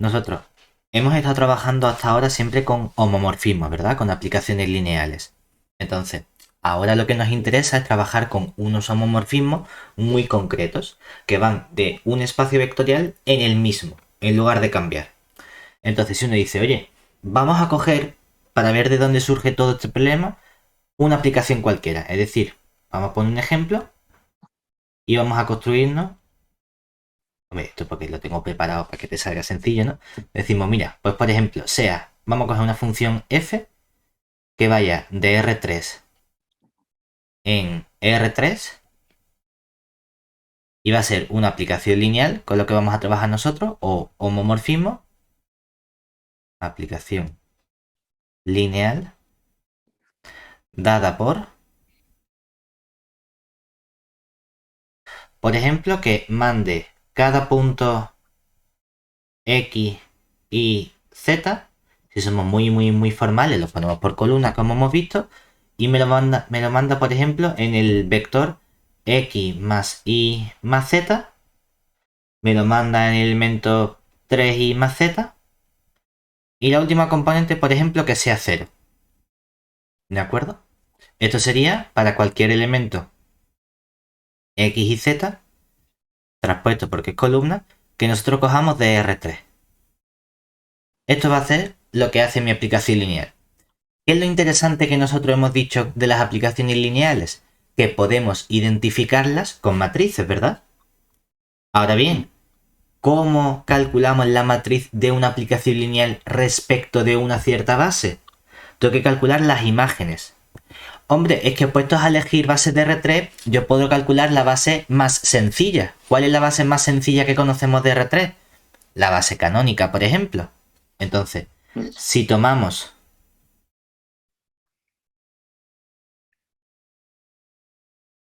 nosotros hemos estado trabajando hasta ahora siempre con homomorfismos, ¿verdad? Con aplicaciones lineales. Entonces, ahora lo que nos interesa es trabajar con unos homomorfismos muy concretos que van de un espacio vectorial en el mismo, en lugar de cambiar. Entonces, si uno dice, oye, vamos a coger, para ver de dónde surge todo este problema, una aplicación cualquiera. Es decir, vamos a poner un ejemplo y vamos a construirnos. Hombre, esto porque lo tengo preparado para que te salga sencillo, ¿no? Decimos, mira, pues por ejemplo, vamos a coger una función f que vaya de R3 en R3 y va a ser una aplicación lineal con lo que vamos a trabajar nosotros o homomorfismo, aplicación lineal dada por ejemplo, que mande cada punto X y Z. Si somos muy formales, lo ponemos por columna, como hemos visto, y me lo manda, por ejemplo, en el vector X más Y más Z. Me lo manda en el elemento 3Y más Z. Y la última componente, por ejemplo, que sea 0. ¿De acuerdo? Esto sería para cualquier elemento X y Z, transpuesto porque es columna, que nosotros cojamos de R3. Esto va a hacer lo que hace mi aplicación lineal. ¿Qué es lo interesante que nosotros hemos dicho de las aplicaciones lineales? Que podemos identificarlas con matrices, ¿verdad? Ahora bien, ¿cómo calculamos la matriz de una aplicación lineal respecto de una cierta base? Tengo que calcular las imágenes. Hombre, es que puestos a elegir bases de R3, yo puedo calcular la base más sencilla. ¿Cuál es la base más sencilla que conocemos de R3? La base canónica, por ejemplo. Entonces, si tomamos,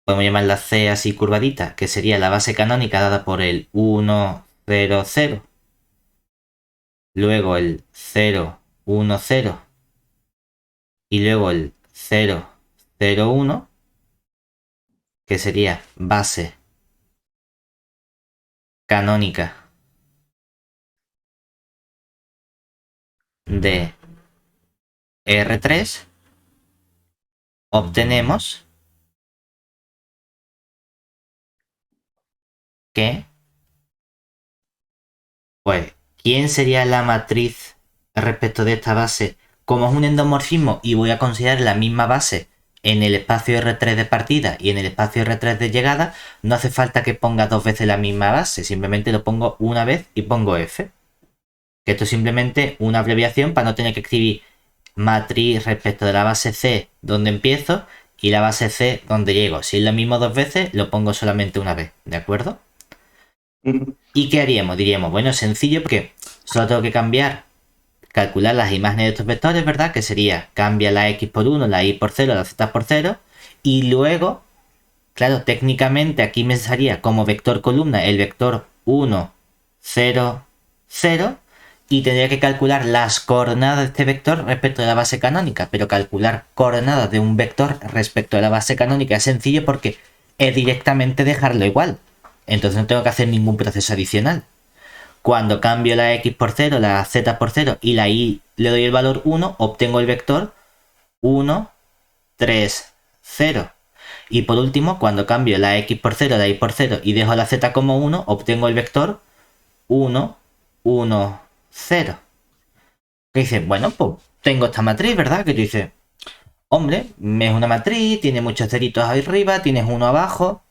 podemos llamarla C así curvadita, que sería la base canónica dada por el 1, 0, 0, luego el 0, 1, 0 y luego el 0, 0, 1, que sería base canónica de R3, obtenemos que, pues, ¿quién sería la matriz respecto de esta base? Como es un endomorfismo y voy a considerar la misma base en el espacio R3 de partida y en el espacio R3 de llegada, no hace falta que ponga dos veces la misma base, simplemente lo pongo una vez y pongo F. Que esto es simplemente una abreviación para no tener que escribir matriz respecto de la base C donde empiezo y la base C donde llego. Si es lo mismo dos veces, lo pongo solamente una vez, ¿de acuerdo? ¿Y qué haríamos? Diríamos, bueno, es sencillo porque solo tengo que calcular las imágenes de estos vectores, ¿verdad? Que sería, cambia la X por 1, la Y por 0, la Z por 0, y luego, claro, técnicamente aquí me salía como vector columna el vector 1, 0, 0, y tendría que calcular las coordenadas de este vector respecto de la base canónica, pero calcular coordenadas de un vector respecto de la base canónica es sencillo porque es directamente dejarlo igual. Entonces no tengo que hacer ningún proceso adicional. Cuando cambio la X por 0, la Z por 0 y la Y le doy el valor 1, obtengo el vector 1, 3, 0. Y por último, cuando cambio la X por 0, la Y por 0 y dejo la Z como 1, obtengo el vector 1, 1, 0. Que dice, bueno, pues tengo esta matriz, ¿verdad? Que tú dices, hombre, es una matriz, tiene muchos ceritos ahí arriba, tienes uno abajo,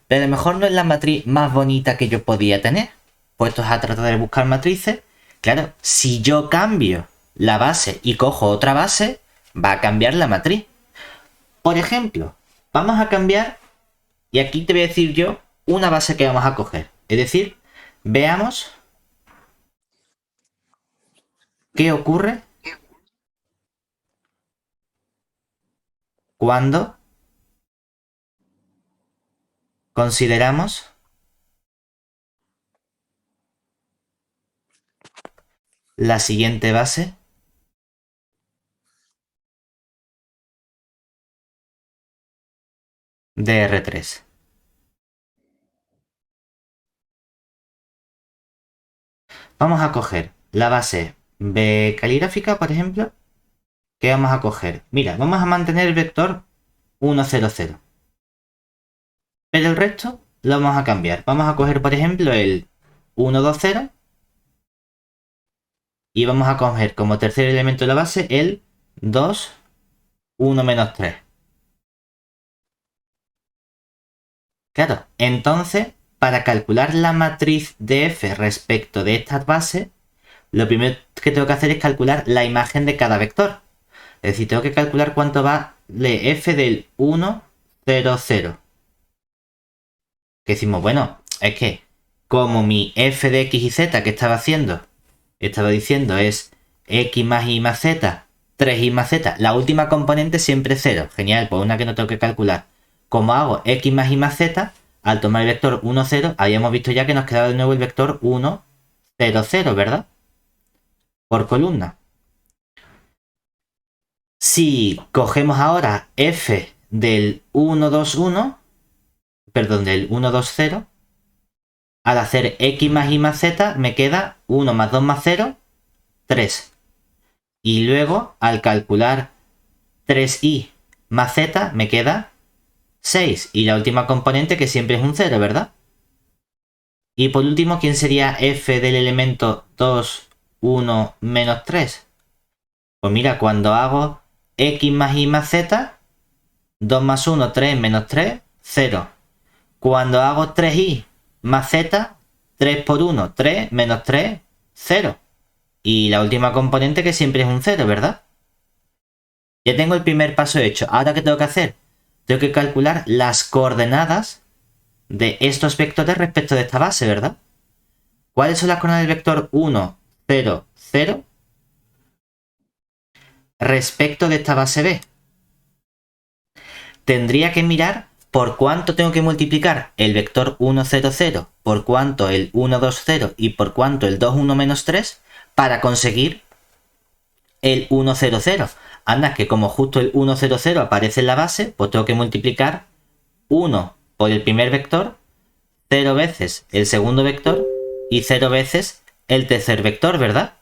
pero a lo mejor no es la matriz más bonita que yo podía tener. Puestos a tratar de buscar matrices, claro, si yo cambio la base y cojo otra base, va a cambiar la matriz. Por ejemplo, vamos a cambiar, y aquí te voy a decir yo una base que vamos a coger. Es decir, veamos qué ocurre cuando consideramos la siguiente base de R3. Vamos a coger la base B caligráfica, por ejemplo, ¿qué vamos a coger? Mira, vamos a mantener el vector 1, 0, 0. Pero el resto lo vamos a cambiar. Vamos a coger, por ejemplo, el 1, 2, 0. Y vamos a coger como tercer elemento de la base el 2, 1, menos 3. Claro, entonces, para calcular la matriz de f respecto de estas bases, lo primero que tengo que hacer es calcular la imagen de cada vector. Es decir, tengo que calcular cuánto vale f del 1, 0, 0. Que decimos, bueno, es que como mi f de x y z que estaba diciendo es x más y más z, 3y más z, la última componente siempre es 0. Genial, pues una que no tengo que calcular. Como hago x más y más z, al tomar el vector 1, 0, habíamos visto ya que nos quedaba de nuevo el vector 1, 0, 0, ¿verdad? Por columna. Si cogemos ahora f del 1, 2, 1, perdón, del 1, 2, 0, al hacer x más y más z me queda 1 más 2 más 0, 3. Y luego, al calcular 3y más z, me queda 6. Y la última componente que siempre es un 0, ¿verdad? Y por último, ¿quién sería f del elemento 2, 1, menos 3? Pues mira, cuando hago x más y más z, 2 más 1, 3, menos 3, 0. Cuando hago 3y más z, 3 por 1, 3, menos 3, 0. Y la última componente que siempre es un 0, ¿verdad? Ya tengo el primer paso hecho. ¿Ahora qué tengo que hacer? Tengo que calcular las coordenadas de estos vectores respecto de esta base, ¿verdad? ¿Cuáles son las coordenadas del vector 1, 0, 0 respecto de esta base B? Tendría que mirar por cuánto tengo que multiplicar el vector 1, 0, 0, por cuánto el 1, 2, 0 y por cuánto el 2, 1, menos 3 para conseguir el 1, 0, 0. Anda, que como justo el 1, 0, 0 aparece en la base, pues tengo que multiplicar 1 por el primer vector, 0 veces el segundo vector y 0 veces el tercer vector, ¿verdad?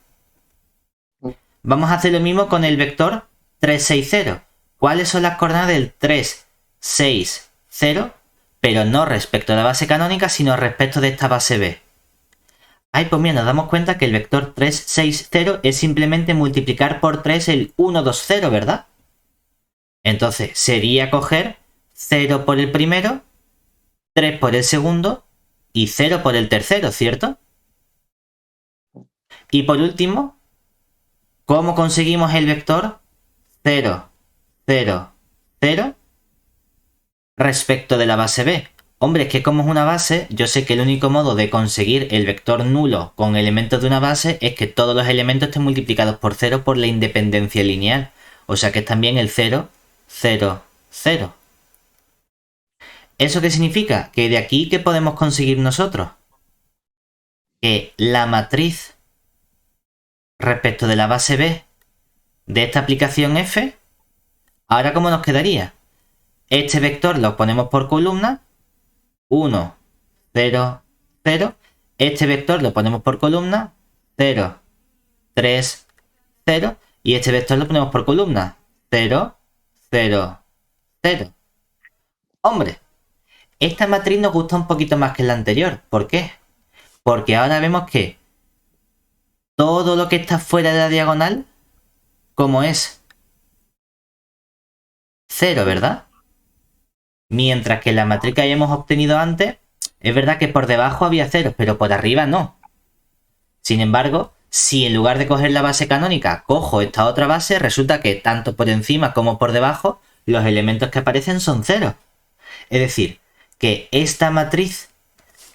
Vamos a hacer lo mismo con el vector 3, 6, 0. ¿Cuáles son las coordenadas del 3, 6, 0? Pero no respecto a la base canónica, sino respecto de esta base B. Ay, pues mira, nos damos cuenta que el vector 3, 6, 0 es simplemente multiplicar por 3 el 1, 2, 0, ¿verdad? Entonces sería coger 0 por el primero, 3 por el segundo y 0 por el tercero, ¿cierto? Y por último, ¿cómo conseguimos el vector 0, 0, 0 respecto de la base B? Hombre, es que como es una base, yo sé que el único modo de conseguir el vector nulo con elementos de una base es que todos los elementos estén multiplicados por 0 por la independencia lineal. O sea que es también el 0, 0, 0. ¿Eso qué significa? Que de aquí, ¿qué podemos conseguir nosotros? Que la matriz respecto de la base B de esta aplicación F, ahora ¿cómo nos quedaría? Este vector lo ponemos por columna, 1, 0, 0. Este vector lo ponemos por columna, 0, 3, 0. Y este vector lo ponemos por columna, 0, 0, 0. Hombre, esta matriz nos gusta un poquito más que la anterior. ¿Por qué? Porque ahora vemos que todo lo que está fuera de la diagonal, ¿cómo es? 0, ¿verdad? Mientras que en la matriz que habíamos obtenido antes, es verdad que por debajo había ceros, pero por arriba no. Sin embargo, si en lugar de coger la base canónica cojo esta otra base, resulta que tanto por encima como por debajo los elementos que aparecen son ceros. Es decir, que esta matriz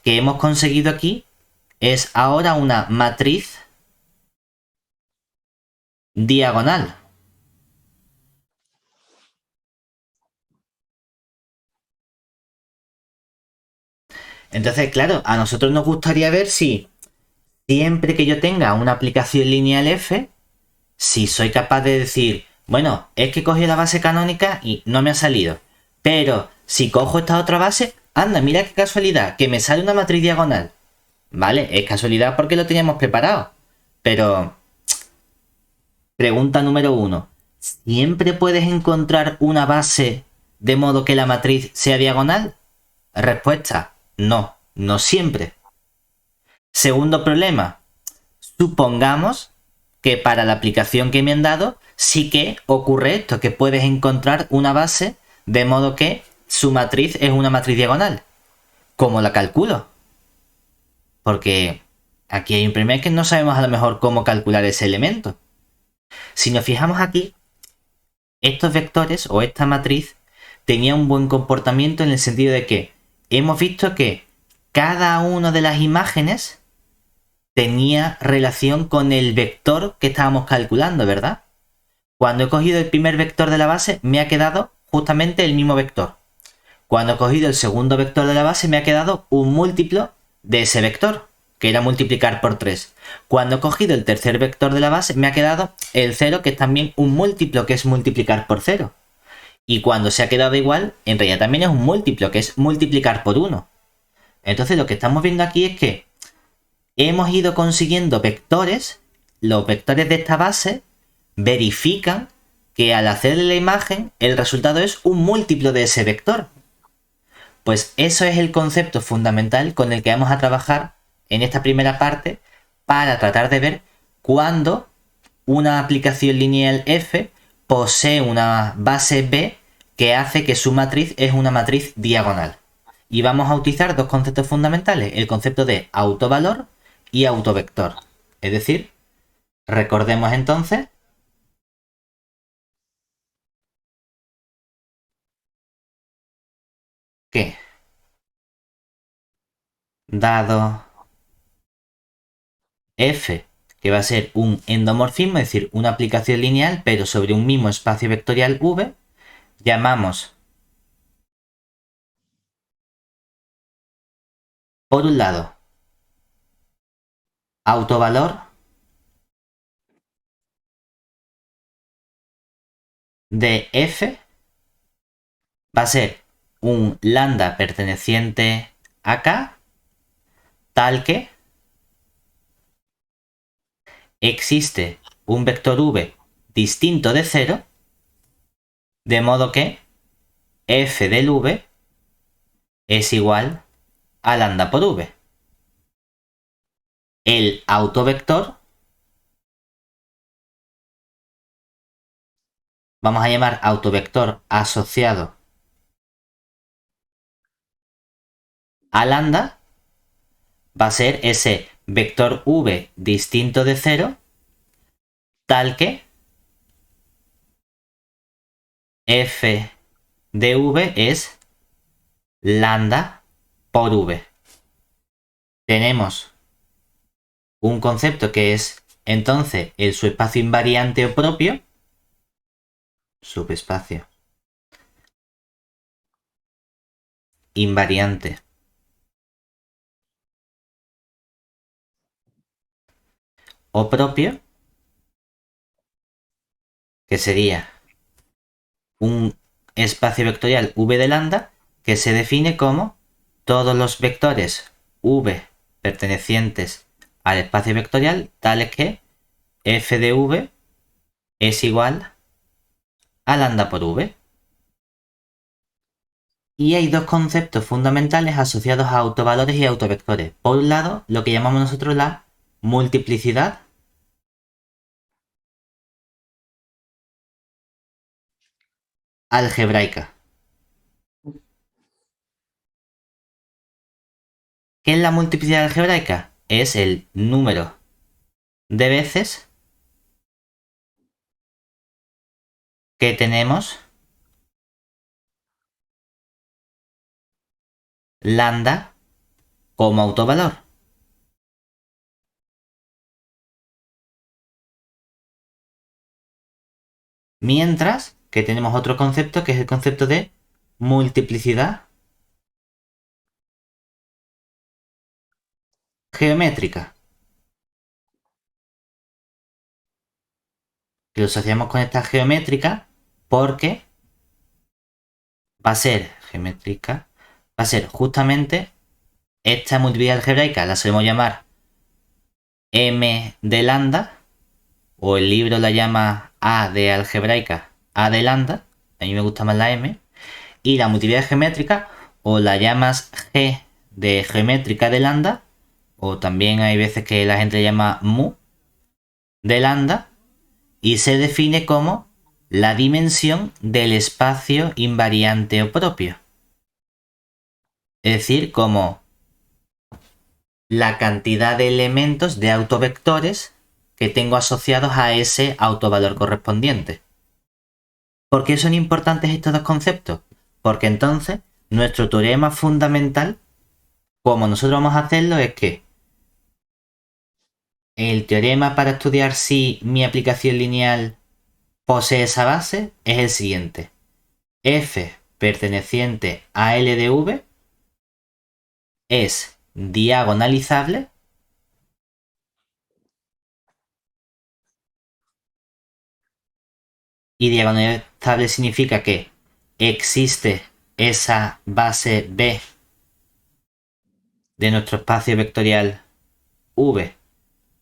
que hemos conseguido aquí es ahora una matriz diagonal. Entonces, claro, a nosotros nos gustaría ver si siempre que yo tenga una aplicación lineal f, si soy capaz de decir, bueno, es que cogí la base canónica y no me ha salido. Pero si cojo esta otra base, anda, mira qué casualidad, que me sale una matriz diagonal. Vale, es casualidad porque lo teníamos preparado. Pero, pregunta número 1. ¿Siempre puedes encontrar una base de modo que la matriz sea diagonal? Respuesta, no, no siempre. Segundo problema, supongamos que para la aplicación que me han dado sí que ocurre esto, que puedes encontrar una base de modo que su matriz es una matriz diagonal. ¿Cómo la calculo? Porque aquí hay un problema que no sabemos a lo mejor cómo calcular ese elemento. Si nos fijamos aquí, estos vectores o esta matriz tenía un buen comportamiento en el sentido de que hemos visto que cada una de las imágenes tenía relación con el vector que estábamos calculando, ¿verdad? Cuando he cogido el primer vector de la base, me ha quedado justamente el mismo vector. Cuando he cogido el segundo vector de la base, me ha quedado un múltiplo de ese vector, que era multiplicar por 3. Cuando he cogido el tercer vector de la base, me ha quedado el 0, que es también un múltiplo, que es multiplicar por 0. Y cuando se ha quedado igual, en realidad también es un múltiplo, que es multiplicar por 1. Entonces lo que estamos viendo aquí es que hemos ido consiguiendo vectores, los vectores de esta base verifican que al hacerle la imagen, el resultado es un múltiplo de ese vector. Pues eso es el concepto fundamental con el que vamos a trabajar en esta primera parte para tratar de ver cuándo una aplicación lineal f posee una base B que hace que su matriz es una matriz diagonal. Y vamos a utilizar dos conceptos fundamentales, el concepto de autovalor y autovector. Es decir, recordemos entonces que dado f, que va a ser un endomorfismo, es decir, una aplicación lineal, pero sobre un mismo espacio vectorial V, llamamos, por un lado, autovalor de f va a ser un lambda perteneciente a K, tal que existe un vector V distinto de 0, de modo que f del V es igual a lambda por V. El autovector vamos a llamar autovector asociado a lambda, va a ser ese vector V distinto de 0, tal que f de V es lambda por V. Tenemos un concepto que es entonces el subespacio invariante o propio, subespacio invariante o propio, que sería un espacio vectorial V de lambda que se define como todos los vectores V pertenecientes al espacio vectorial tales que f de V es igual a lambda por V. Y hay dos conceptos fundamentales asociados a autovalores y autovectores. Por un lado, lo que llamamos nosotros la multiplicidad algebraica. ¿Qué es la multiplicidad algebraica? Es el número de veces que tenemos lambda como autovalor. Mientras que tenemos otro concepto que es el concepto de multiplicidad geométrica. Que lo asociamos con esta geométrica porque va a ser geométrica, va a ser justamente esta multiplicidad algebraica, la solemos llamar m de lambda, o el libro la llama A de algebraica, A de lambda, a mí me gusta más la m, y la multiplicidad geométrica o la llamas G de geométrica de lambda, o también hay veces que la gente llama mu de lambda, y se define como la dimensión del espacio invariante o propio. Es decir, como la cantidad de elementos de autovectores que tengo asociados a ese autovalor correspondiente. ¿Por qué son importantes estos dos conceptos? Porque entonces nuestro teorema fundamental, como nosotros vamos a hacerlo, es que el teorema para estudiar si mi aplicación lineal posee esa base es el siguiente. F perteneciente a L de V es diagonalizable y diagonalizable significa que existe esa base B de nuestro espacio vectorial V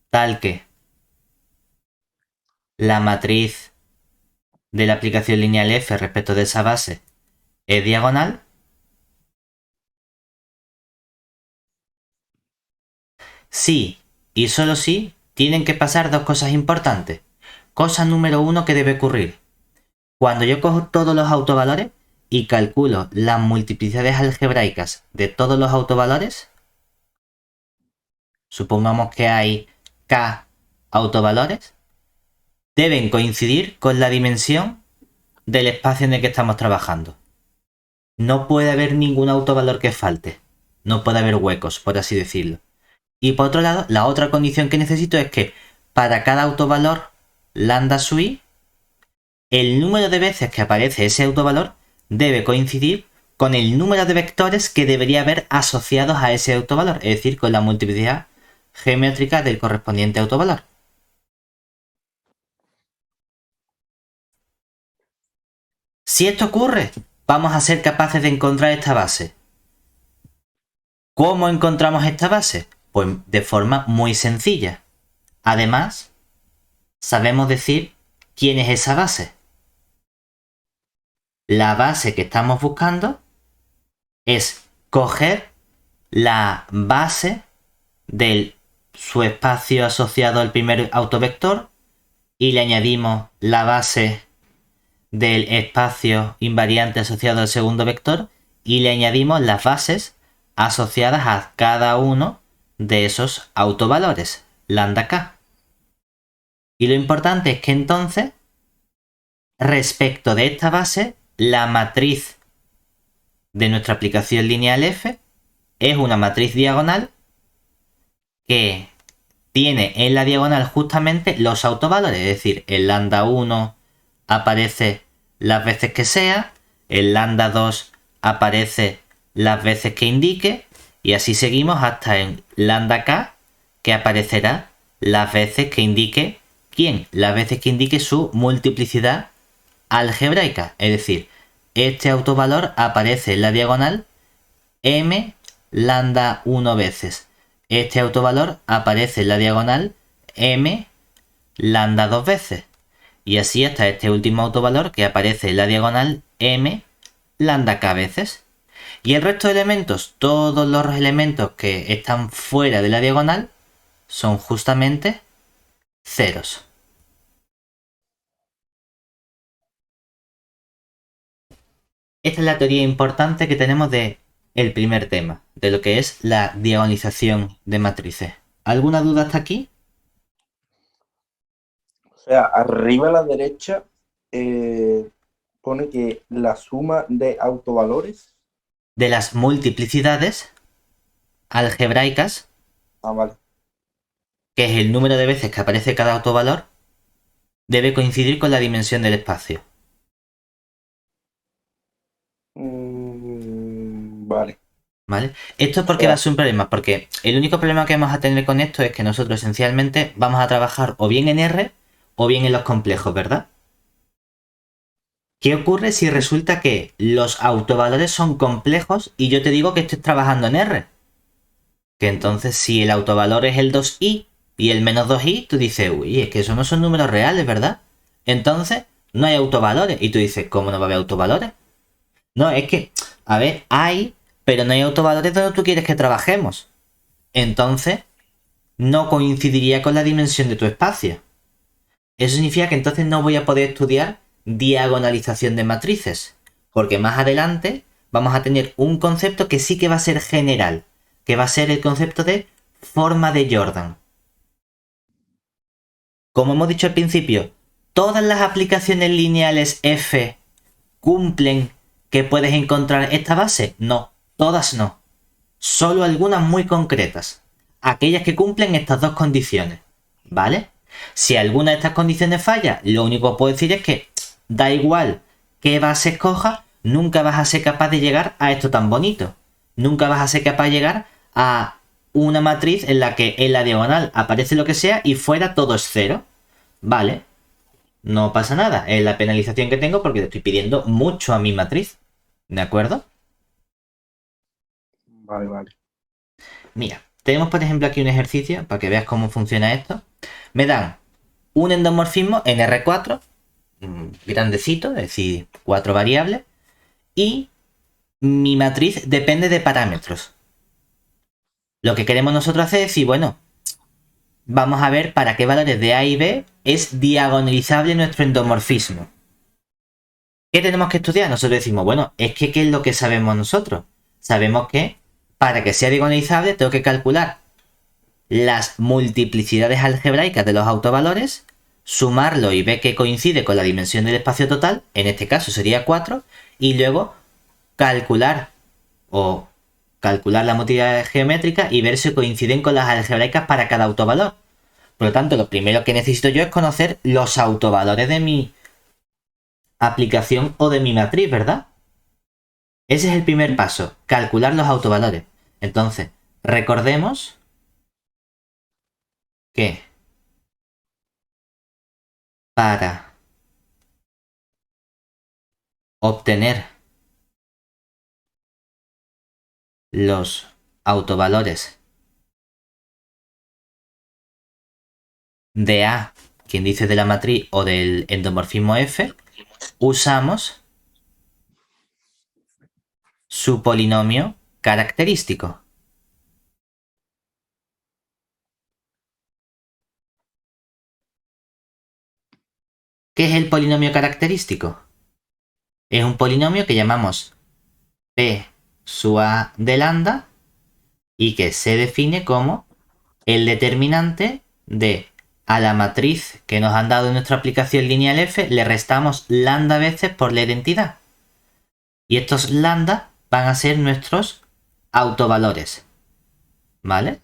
tal que la matriz de la aplicación lineal F respecto de esa base es diagonal. Sí y solo sí tienen que pasar dos cosas importantes. Cosa número uno que debe ocurrir. Cuando yo cojo todos los autovalores y calculo las multiplicidades algebraicas de todos los autovalores, supongamos que hay k autovalores, deben coincidir con la dimensión del espacio en el que estamos trabajando. No puede haber ningún autovalor que falte. No puede haber huecos, por así decirlo. Y por otro lado, la otra condición que necesito es que para cada autovalor lambda sub i, el número de veces que aparece ese autovalor debe coincidir con el número de vectores que debería haber asociados a ese autovalor, es decir, con la multiplicidad geométrica del correspondiente autovalor. Si esto ocurre, vamos a ser capaces de encontrar esta base. ¿Cómo encontramos esta base? Pues de forma muy sencilla. Además, sabemos decir quién es esa base. La base que estamos buscando es coger la base de su espacio asociado al primer autovector y le añadimos la base del espacio invariante asociado al segundo vector y le añadimos las bases asociadas a cada uno de esos autovalores, lambda k. Y lo importante es que entonces, respecto de esta base, la matriz de nuestra aplicación lineal F es una matriz diagonal que tiene en la diagonal justamente los autovalores, es decir, el lambda 1 aparece las veces que sea, el lambda 2 aparece las veces que indique, y así seguimos hasta en lambda k, que aparecerá las veces que indique ¿quién? Las veces que indique su multiplicidad algebraica, es decir, este autovalor aparece en la diagonal m lambda 1 veces. Este autovalor aparece en la diagonal m lambda 2 veces. Y así hasta este último autovalor que aparece en la diagonal m lambda k veces. Y el resto de elementos, todos los elementos que están fuera de la diagonal, son justamente ceros. Esta es la teoría importante que tenemos de el primer tema, de lo que es la diagonalización de matrices. ¿Alguna duda hasta aquí? O sea, arriba a la derecha pone que la suma de autovalores. De las multiplicidades algebraicas, Vale. que es el número de veces que aparece cada autovalor, debe coincidir con la dimensión del espacio. Vale. ¿Vale? Esto es porque va a ser un problema, porque el único problema que vamos a tener con esto es que nosotros esencialmente vamos a trabajar o bien en R o bien en los complejos, ¿verdad? ¿Qué ocurre si resulta que los autovalores son complejos y yo te digo que estoy trabajando en R? Que entonces si el autovalor es el 2i, Y el menos 2i, tú dices, uy, es que eso no son números reales, ¿verdad? Entonces, no hay autovalores. Y tú dices, ¿cómo no va a haber autovalores? No, es que, a ver, hay, pero no hay autovalores donde tú quieres que trabajemos. Entonces, no coincidiría con la dimensión de tu espacio. Eso significa que entonces no voy a poder estudiar diagonalización de matrices. Porque más adelante vamos a tener un concepto que sí que va a ser general. Que va a ser el concepto de forma de Jordan. Como hemos dicho al principio, ¿todas las aplicaciones lineales F cumplen que puedes encontrar esta base? No, todas no. Solo algunas muy concretas. Aquellas que cumplen estas dos condiciones. ¿Vale? Si alguna de estas condiciones falla, lo único que puedo decir es que da igual qué base escojas, nunca vas a ser capaz de llegar a esto tan bonito. Nunca vas a ser capaz de llegar a una matriz en la que en la diagonal aparece lo que sea y fuera todo es cero. Vale, no pasa nada. Es la penalización que tengo porque le estoy pidiendo mucho a mi matriz. ¿De acuerdo? Vale, vale. Mira, tenemos por ejemplo aquí un ejercicio para que veas cómo funciona esto. Me dan un endomorfismo en R4, grandecito, es decir, 4 variables, y mi matriz depende de parámetros. Lo que queremos nosotros hacer es decir, bueno, vamos a ver para qué valores de A y B es diagonalizable nuestro endomorfismo. ¿Qué tenemos que estudiar? Nosotros decimos, bueno, es que ¿qué es lo que sabemos nosotros? Sabemos que para que sea diagonalizable tengo que calcular las multiplicidades algebraicas de los autovalores, sumarlo y ver que coincide con la dimensión del espacio total, en este caso sería 4, y luego calcular la multiplicidad geométrica y ver si coinciden con las algebraicas para cada autovalor. Por lo tanto, lo primero que necesito yo es conocer los autovalores de mi aplicación o de mi matriz, ¿verdad? Ese es el primer paso, calcular los autovalores. Entonces, recordemos que para obtener los autovalores de A, quien dice de la matriz o del endomorfismo F, usamos su polinomio característico. ¿Qué es el polinomio característico? Es un polinomio que llamamos P sub A de lambda y que se define como el determinante de a la matriz que nos han dado en nuestra aplicación lineal F le restamos lambda veces por la identidad. Y estos lambda van a ser nuestros autovalores. ¿Vale?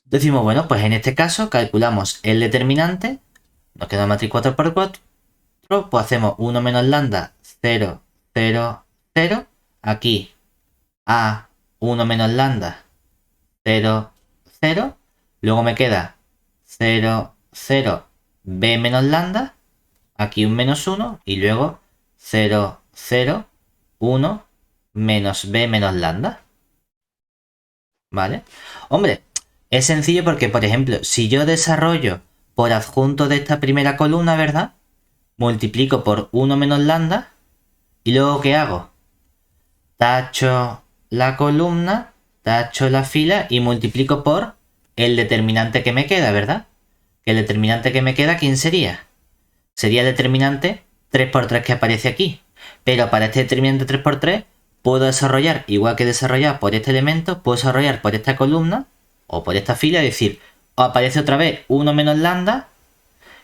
Decimos, bueno, pues en este caso calculamos el determinante. Nos queda matriz 4×4. Pues hacemos 1 menos lambda 0, 0, 0. Aquí A 1 menos lambda 0, 0. Luego me queda 0, 0, B menos lambda. Aquí un menos 1. Y luego 0, 0, 1 menos B menos lambda. ¿Vale? Hombre, es sencillo porque, por ejemplo, si yo desarrollo por adjunto de esta primera columna, ¿verdad? Multiplico por 1 menos lambda. ¿Y luego qué hago? Tacho la columna, tacho la fila y multiplico por el determinante que me queda, ¿verdad? Que el determinante que me queda, ¿quién sería? Sería el determinante 3×3 que aparece aquí. Pero para este determinante 3×3 puedo desarrollar, igual que desarrollar por este elemento, puedo desarrollar por esta columna o por esta fila, es decir, aparece otra vez 1 menos lambda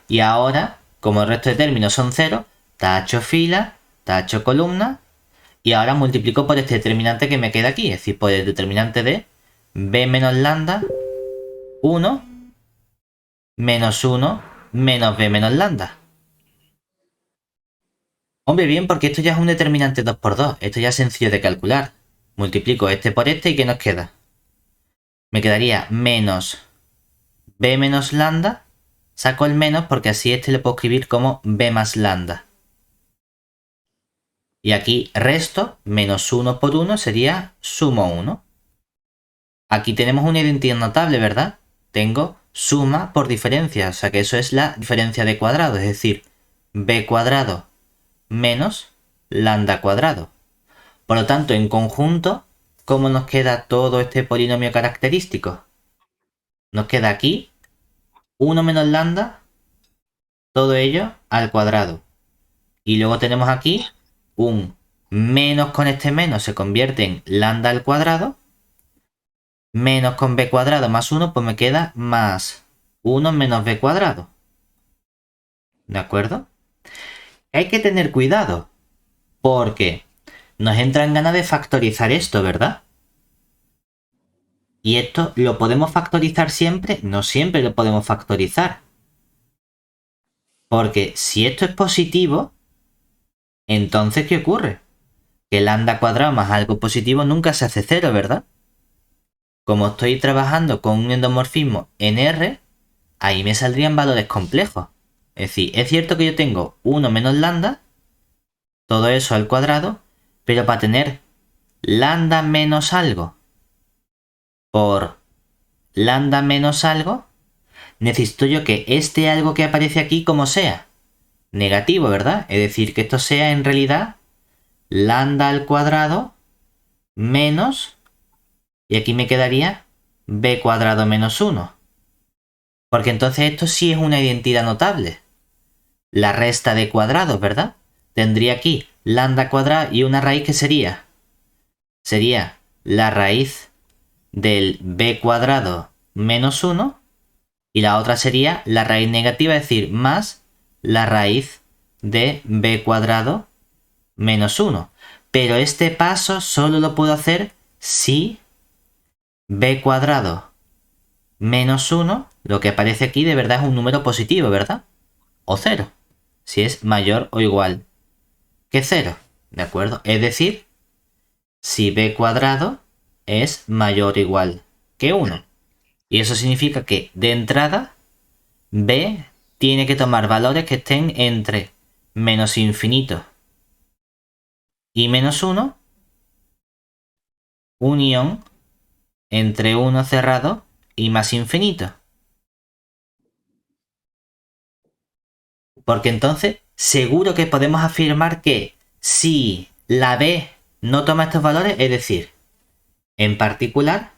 y ahora, como el resto de términos son 0, tacho fila, tacho columna y ahora multiplico por este determinante que me queda aquí, es decir, por el determinante de b menos lambda 1 menos 1 menos b menos lambda. Hombre, bien, porque esto ya es un determinante 2×2. Esto ya es sencillo de calcular. Multiplico este por este y ¿qué nos queda? Me quedaría menos b menos lambda. Saco el menos porque así este lo puedo escribir como b más lambda. Y aquí resto, menos 1 por 1 sería sumo 1. Aquí tenemos una identidad notable, ¿verdad? Tengo suma por diferencia, o sea que eso es la diferencia de cuadrado, es decir, b cuadrado menos lambda cuadrado. Por lo tanto, en conjunto, ¿cómo nos queda todo este polinomio característico? Nos queda aquí 1 menos lambda, todo ello al cuadrado. Y luego tenemos aquí un menos con este menos se convierte en lambda al cuadrado. Menos con b cuadrado más 1, pues me queda más 1 menos b cuadrado. ¿De acuerdo? Hay que tener cuidado, porque nos entran ganas de factorizar esto, ¿verdad? ¿Y esto lo podemos factorizar siempre? No siempre lo podemos factorizar. Porque si esto es positivo, entonces ¿qué ocurre? Que lambda cuadrado más algo positivo nunca se hace cero, ¿verdad? Como estoy trabajando con un endomorfismo en R, ahí me saldrían valores complejos. Es decir, es cierto que yo tengo 1 menos lambda, todo eso al cuadrado, pero para tener lambda menos algo por lambda menos algo, necesito yo que este algo que aparece aquí como sea negativo, ¿verdad? Es decir, que esto sea en realidad lambda al cuadrado menos, y aquí me quedaría b cuadrado menos 1. Porque entonces esto sí es una identidad notable. La resta de cuadrados, ¿verdad? Tendría aquí lambda cuadrado y una raíz que sería la raíz del b cuadrado menos 1 y la otra sería la raíz negativa, es decir, más la raíz de b cuadrado menos 1. Pero este paso solo lo puedo hacer si b cuadrado menos 1, lo que aparece aquí de verdad es un número positivo, ¿verdad? O 0, si es mayor o igual que 0, ¿de acuerdo? Es decir, si b cuadrado es mayor o igual que 1. Y eso significa que de entrada b tiene que tomar valores que estén entre menos infinito y menos 1, unión entre 1 cerrado y más infinito. Porque entonces seguro que podemos afirmar que si la b no toma estos valores, es decir, en particular,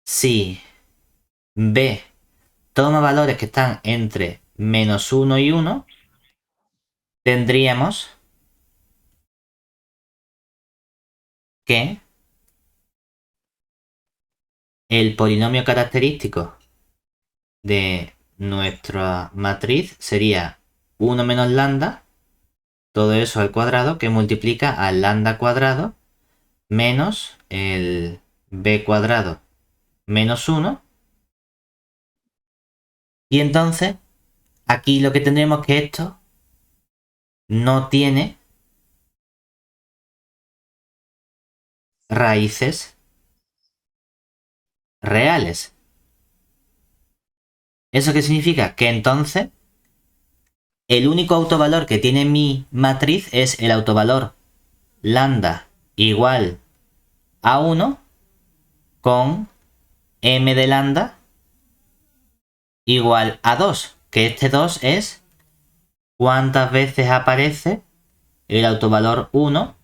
si b toma valores que están entre menos 1 y 1, tendríamos que el polinomio característico de nuestra matriz sería 1 menos lambda, todo eso al cuadrado, que multiplica al lambda cuadrado menos el b cuadrado menos 1. Y entonces, aquí lo que tendremos es que esto no tiene raíces reales. ¿Eso qué significa? Que entonces el único autovalor que tiene mi matriz es el autovalor lambda igual a 1 con m de lambda igual a 2, que este 2 es cuántas veces aparece el autovalor 1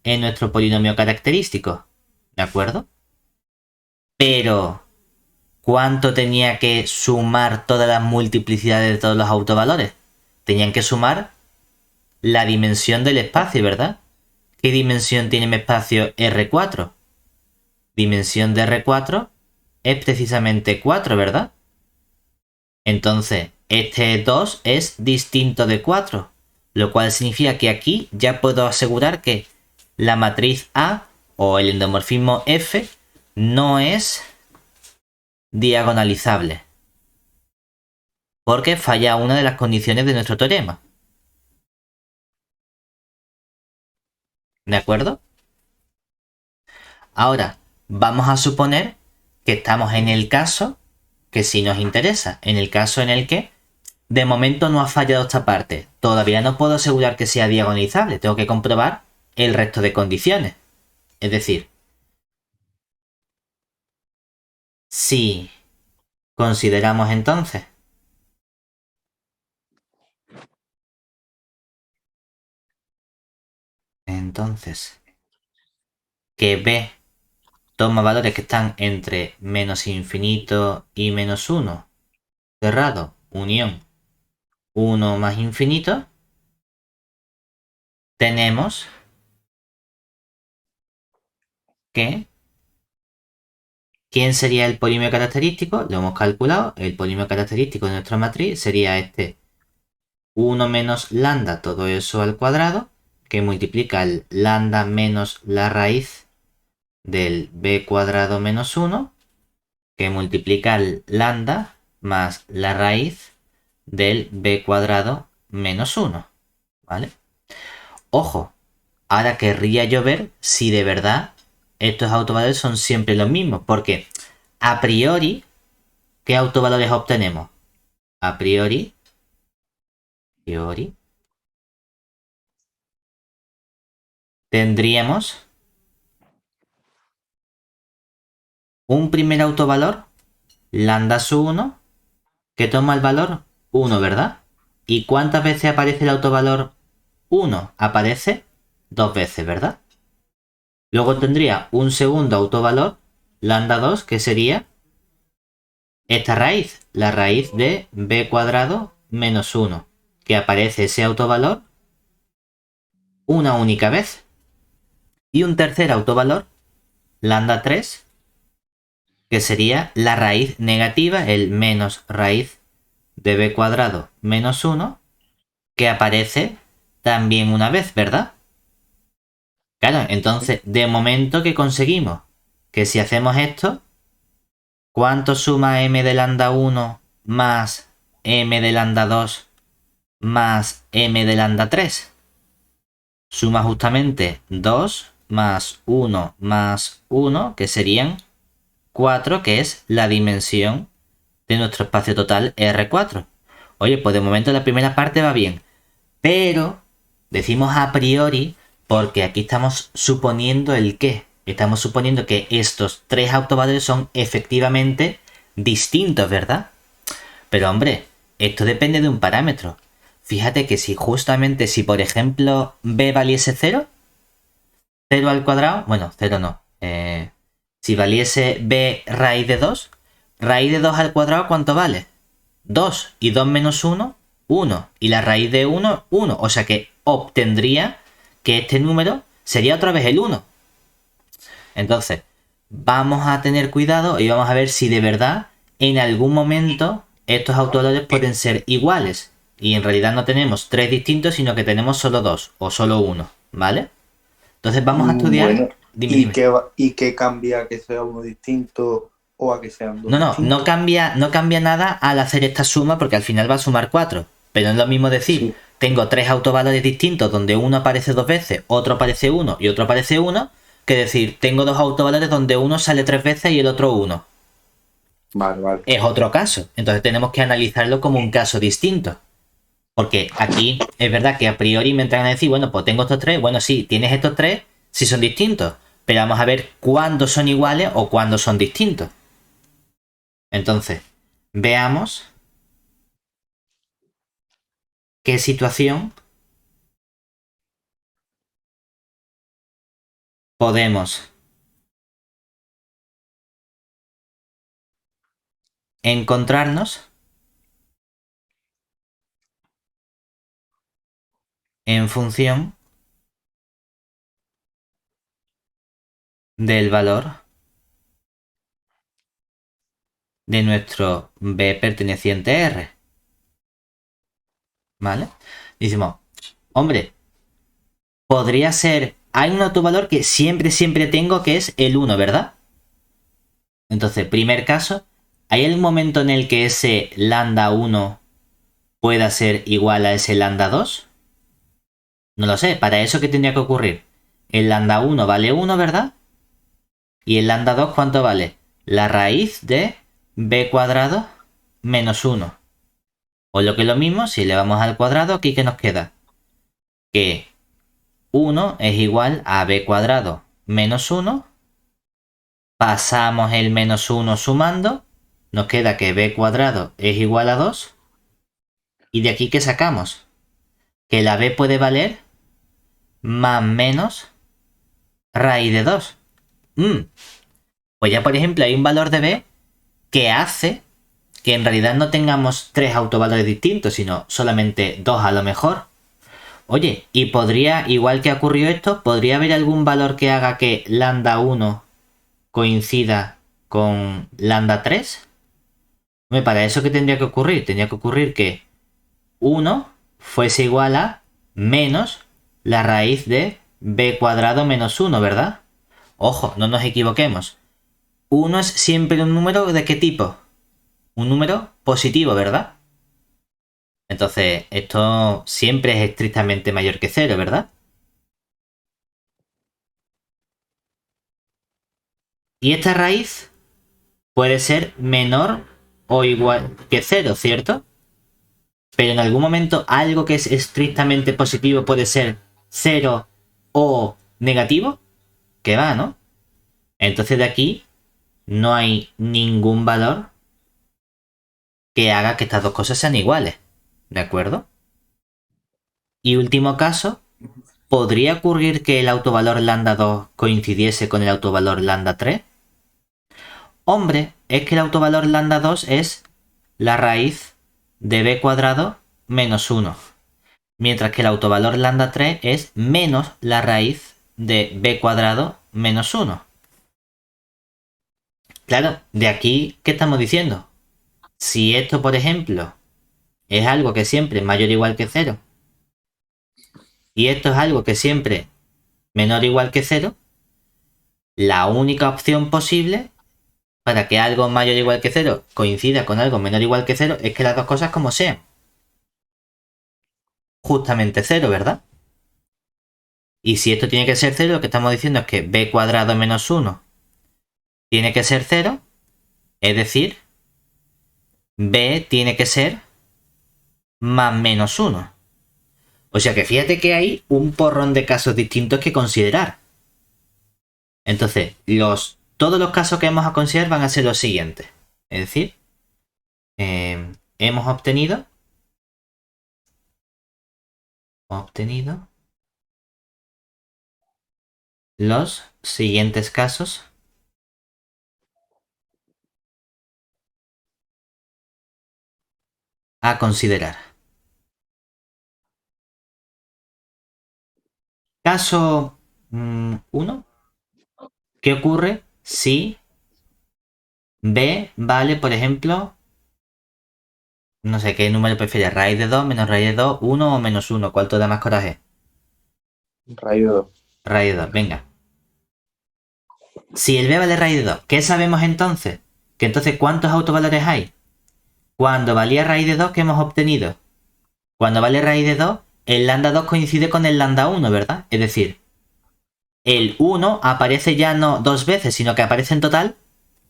en nuestro polinomio característico, ¿de acuerdo? Pero ¿cuánto tenía que sumar todas las multiplicidades de todos los autovalores? Tenían que sumar la dimensión del espacio, ¿verdad? ¿Qué dimensión tiene mi espacio R4? Dimensión de R4 es precisamente 4, ¿verdad? Entonces, este 2 es distinto de 4, lo cual significa que aquí ya puedo asegurar que la matriz A o el endomorfismo F no es diagonalizable, porque falla una de las condiciones de nuestro teorema. ¿De acuerdo? Ahora, vamos a suponer que estamos en el caso que sí nos interesa, en el caso en el que de momento no ha fallado esta parte. Todavía no puedo asegurar que sea diagonalizable, tengo que comprobar el resto de condiciones. Es decir, si consideramos entonces que B toma valores que están entre menos infinito y menos 1, cerrado, unión 1 más infinito, tenemos que ¿quién sería el polinomio característico? Lo hemos calculado. El polinomio característico de nuestra matriz sería este 1 menos lambda, todo eso al cuadrado, que multiplica el lambda menos la raíz del b cuadrado menos 1, que multiplica el lambda más la raíz del b cuadrado menos 1. ¿Vale? Ojo, ahora querría yo ver si de verdad estos autovalores son siempre los mismos, porque a priori, ¿qué autovalores obtenemos? A priori, tendríamos un primer autovalor, lambda sub 1, que toma el valor 1, ¿verdad? ¿Y cuántas veces aparece el autovalor 1? Aparece 2 veces, ¿verdad? Luego tendría un segundo autovalor, lambda 2, que sería esta raíz, la raíz de b cuadrado menos 1, que aparece ese autovalor una única vez. Y un tercer autovalor, lambda 3, que sería la raíz negativa, el menos raíz de b cuadrado menos 1, que aparece también una vez, ¿verdad? Claro, entonces, de momento que conseguimos que si hacemos esto, ¿cuánto suma m de lambda 1 más m de lambda 2 más m de lambda 3? Suma justamente 2 más 1, que serían 4, que es la dimensión de nuestro espacio total R4. Oye, pues de momento la primera parte va bien, pero decimos a priori porque aquí estamos suponiendo el qué. Estamos suponiendo que estos tres autovalores son efectivamente distintos, ¿verdad? Pero hombre, esto depende de un parámetro. Fíjate que si justamente, si por ejemplo b valiese 0, 0 al cuadrado, bueno, 0 no. Si valiese b raíz de 2 al cuadrado, ¿cuánto vale? 2 y 2 menos 1, 1. Y la raíz de 1, 1. O sea que obtendría que este número sería otra vez el 1. Entonces, vamos a tener cuidado y vamos a ver si de verdad en algún momento estos autovalores pueden ser iguales. Y en realidad no tenemos 3 distintos, sino que tenemos solo 2 o solo 1, ¿vale? Entonces vamos a estudiar... Bueno, Dime. ¿Y qué cambia a que sea uno distinto o a que sean dos No distintos? cambia nada al hacer esta suma porque al final va a sumar 4. Pero es lo mismo decir, Sí. tengo 3 autovalores distintos donde uno aparece 2 veces, otro aparece 1 y otro aparece 1, que decir, tengo 2 autovalores donde uno sale 3 veces y el otro 1. Vale. Es otro caso. Entonces tenemos que analizarlo como un caso distinto. Porque aquí es verdad que a priori me entran a decir, bueno, pues tengo estos 3. Bueno, sí, tienes estos 3 si son distintos. Pero vamos a ver cuándo son iguales o cuándo son distintos. Entonces, veamos qué situación podemos encontrarnos en función del valor de nuestro B perteneciente a R. ¿Vale? Decimos, hombre, podría ser... Hay un autovalor que siempre tengo que es el 1, ¿verdad? Entonces, primer caso, ¿hay algún momento en el que ese lambda 1 pueda ser igual a ese lambda 2? No lo sé, para eso ¿qué tendría que ocurrir? El lambda 1 vale 1, ¿verdad? Y el lambda 2, ¿cuánto vale? La raíz de b cuadrado menos 1. O lo que es lo mismo, si le vamos al cuadrado, aquí ¿qué nos queda? Que 1 es igual a b cuadrado menos 1. Pasamos el menos 1 sumando. Nos queda que b cuadrado es igual a 2. ¿Y de aquí qué sacamos? Que la b puede valer más menos raíz de 2. Pues ya, por ejemplo, hay un valor de b que hace que en realidad no tengamos 3 autovalores distintos, sino solamente 2 a lo mejor. Oye, y podría, igual que ocurrió esto, ¿podría haber algún valor que haga que lambda 1 coincida con lambda 3? Para eso, ¿qué tendría que ocurrir? Tendría que ocurrir que 1 fuese igual a menos la raíz de b cuadrado menos 1, ¿verdad? Ojo, no nos equivoquemos. 1 es siempre un número ¿de qué tipo? Un número positivo, ¿verdad? Entonces, esto siempre es estrictamente mayor que 0, ¿verdad? Y esta raíz puede ser menor o igual que 0, ¿cierto? Pero en algún momento algo que es estrictamente positivo puede ser 0 o negativo. Que va, ¿no? Entonces de aquí no hay ningún valor que haga que estas dos cosas sean iguales. ¿De acuerdo? Y último caso, ¿podría ocurrir que el autovalor lambda 2 coincidiese con el autovalor lambda 3? Hombre, es que el autovalor lambda 2 es la raíz de b cuadrado menos 1. Mientras que el autovalor lambda 3 es menos la raíz de b cuadrado menos 1. Claro, de aquí, ¿qué estamos diciendo? Si esto, por ejemplo, es algo que siempre es mayor o igual que 0, y esto es algo que siempre menor o igual que 0, la única opción posible para que algo mayor o igual que 0 coincida con algo menor o igual que 0 es que las dos cosas como sean. Justamente 0, ¿verdad? Y si esto tiene que ser 0, lo que estamos diciendo es que b cuadrado menos 1 tiene que ser 0, es decir, b tiene que ser más menos 1. O sea que fíjate que hay un porrón de casos distintos que considerar. Entonces, todos los casos que vamos a considerar van a ser los siguientes. Es decir, hemos obtenido los siguientes casos a considerar. Caso 1. ¿Qué ocurre si b vale, por ejemplo, no sé qué número prefieres, raíz de 2, menos raíz de 2, 1 o menos 1? ¿Cuál te da más coraje? Raíz de 2. Raíz de 2, venga. Si el b vale raíz de 2, ¿qué sabemos entonces? Que entonces, ¿cuántos autovalores hay? Cuando valía raíz de 2, ¿qué hemos obtenido? Cuando vale raíz de 2, el lambda 2 coincide con el lambda 1, ¿verdad? Es decir, el 1 aparece ya no 2 veces, sino que aparece en total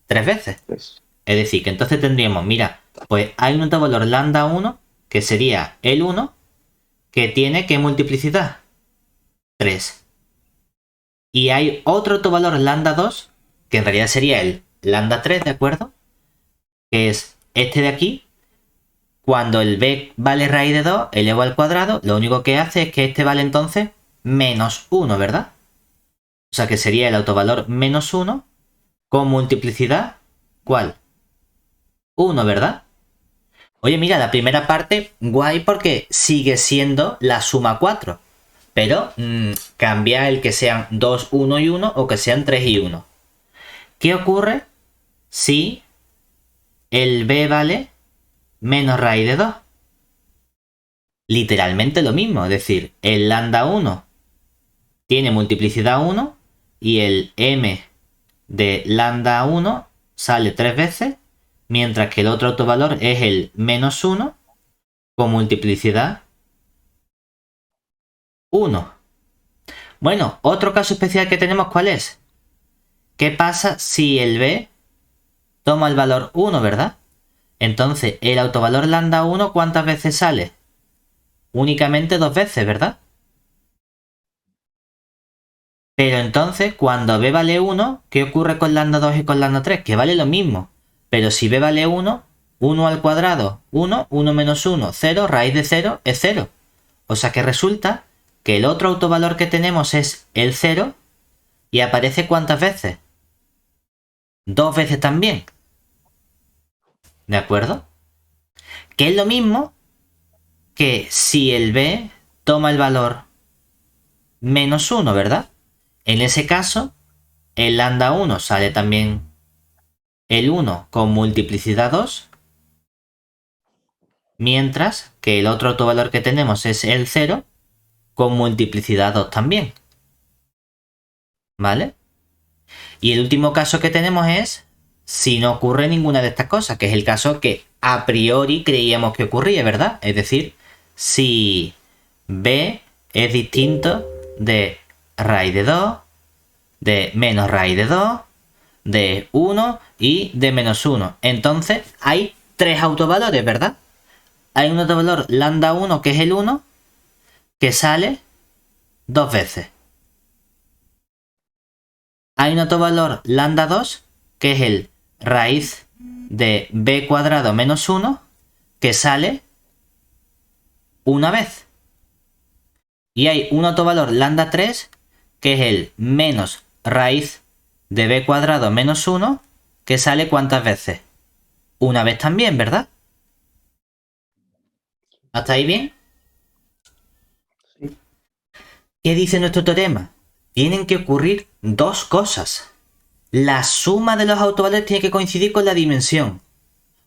3 veces. Pues, Es decir, que entonces tendríamos, mira, pues hay un autovalor lambda 1, que sería el 1, que tiene ¿qué multiplicidad? 3. Y hay otro autovalor lambda 2, que en realidad sería el lambda 3, ¿de acuerdo? Que es este de aquí. Cuando el b vale raíz de 2 elevado al cuadrado, lo único que hace es que este vale entonces menos 1, ¿verdad? O sea que sería el autovalor menos 1 con multiplicidad, ¿cuál? 1, ¿verdad? Oye, mira, la primera parte, guay porque sigue siendo la suma 4. Pero cambia el que sean 2, 1 y 1 o que sean 3 y 1. ¿Qué ocurre si el b vale menos raíz de 2? Literalmente lo mismo, es decir, el lambda 1 tiene multiplicidad 1 y el m de lambda 1 sale 3 veces, mientras que el otro autovalor es el menos 1 con multiplicidad 1. Bueno, otro caso especial que tenemos, ¿cuál es? ¿Qué pasa si el b toma el valor 1, ¿verdad? Entonces, el autovalor lambda 1, ¿cuántas veces sale? Únicamente 2 veces, ¿verdad? Pero entonces, cuando b vale 1, ¿qué ocurre con lambda 2 y con lambda 3? Que vale lo mismo. Pero si b vale 1, 1 al cuadrado, 1, 1 menos 1, 0, raíz de 0 es 0. O sea que resulta que el otro autovalor que tenemos es el 0 y aparece ¿cuántas veces? 2 veces también. ¿De acuerdo? Que es lo mismo que si el b toma el valor menos 1, ¿verdad? En ese caso, el lambda 1 sale también el 1 con multiplicidad 2, mientras que el otro autovalor que tenemos es el 0 con multiplicidad 2 también. ¿Vale? Y el último caso que tenemos es si no ocurre ninguna de estas cosas, que es el caso que a priori creíamos que ocurría, ¿verdad? Es decir, si b es distinto de raíz de 2, de menos raíz de 2, de 1 y de menos 1. Entonces hay tres autovalores, ¿verdad? Hay un autovalor lambda 1 que es el 1 que sale dos veces. Hay un autovalor lambda 2 que es el raíz de b cuadrado menos 1 que sale una vez. Y hay un autovalor lambda 3 que es el menos raíz de b cuadrado menos 1 que sale ¿cuántas veces? Una vez también, ¿verdad? ¿Hasta ahí bien? Sí. ¿Qué dice nuestro teorema? Tienen que ocurrir dos cosas. La suma de los autovalores tiene que coincidir con la dimensión.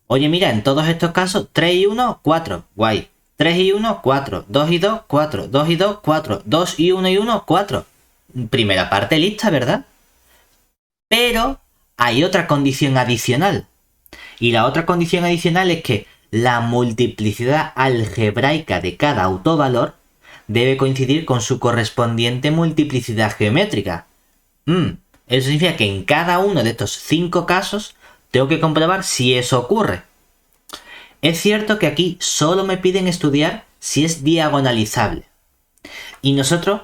Oye, mira, en todos estos casos, 3 y 1, 4. Guay. 3 y 1, 4. 2 y 2, 4. 2 y 2, 4. 2 y 1 y 1, 4. Primera parte lista, ¿verdad? Pero hay otra condición adicional. Y la otra condición adicional es que la multiplicidad algebraica de cada autovalor debe coincidir con su correspondiente multiplicidad geométrica. Eso significa que en cada uno de estos 5 casos tengo que comprobar si eso ocurre. Es cierto que aquí solo me piden estudiar si es diagonalizable. Y nosotros,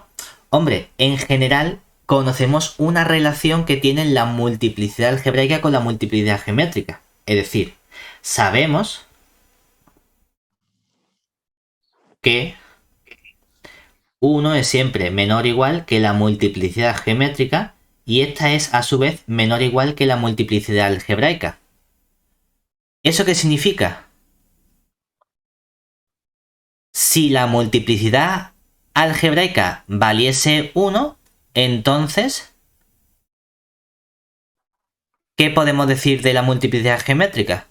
hombre, en general conocemos una relación que tiene la multiplicidad algebraica con la multiplicidad geométrica. Es decir, sabemos que 1 es siempre menor o igual que la multiplicidad geométrica y esta es a su vez menor o igual que la multiplicidad algebraica. ¿Eso qué significa? Si la multiplicidad algebraica valiese 1, entonces, ¿qué podemos decir de la multiplicidad geométrica?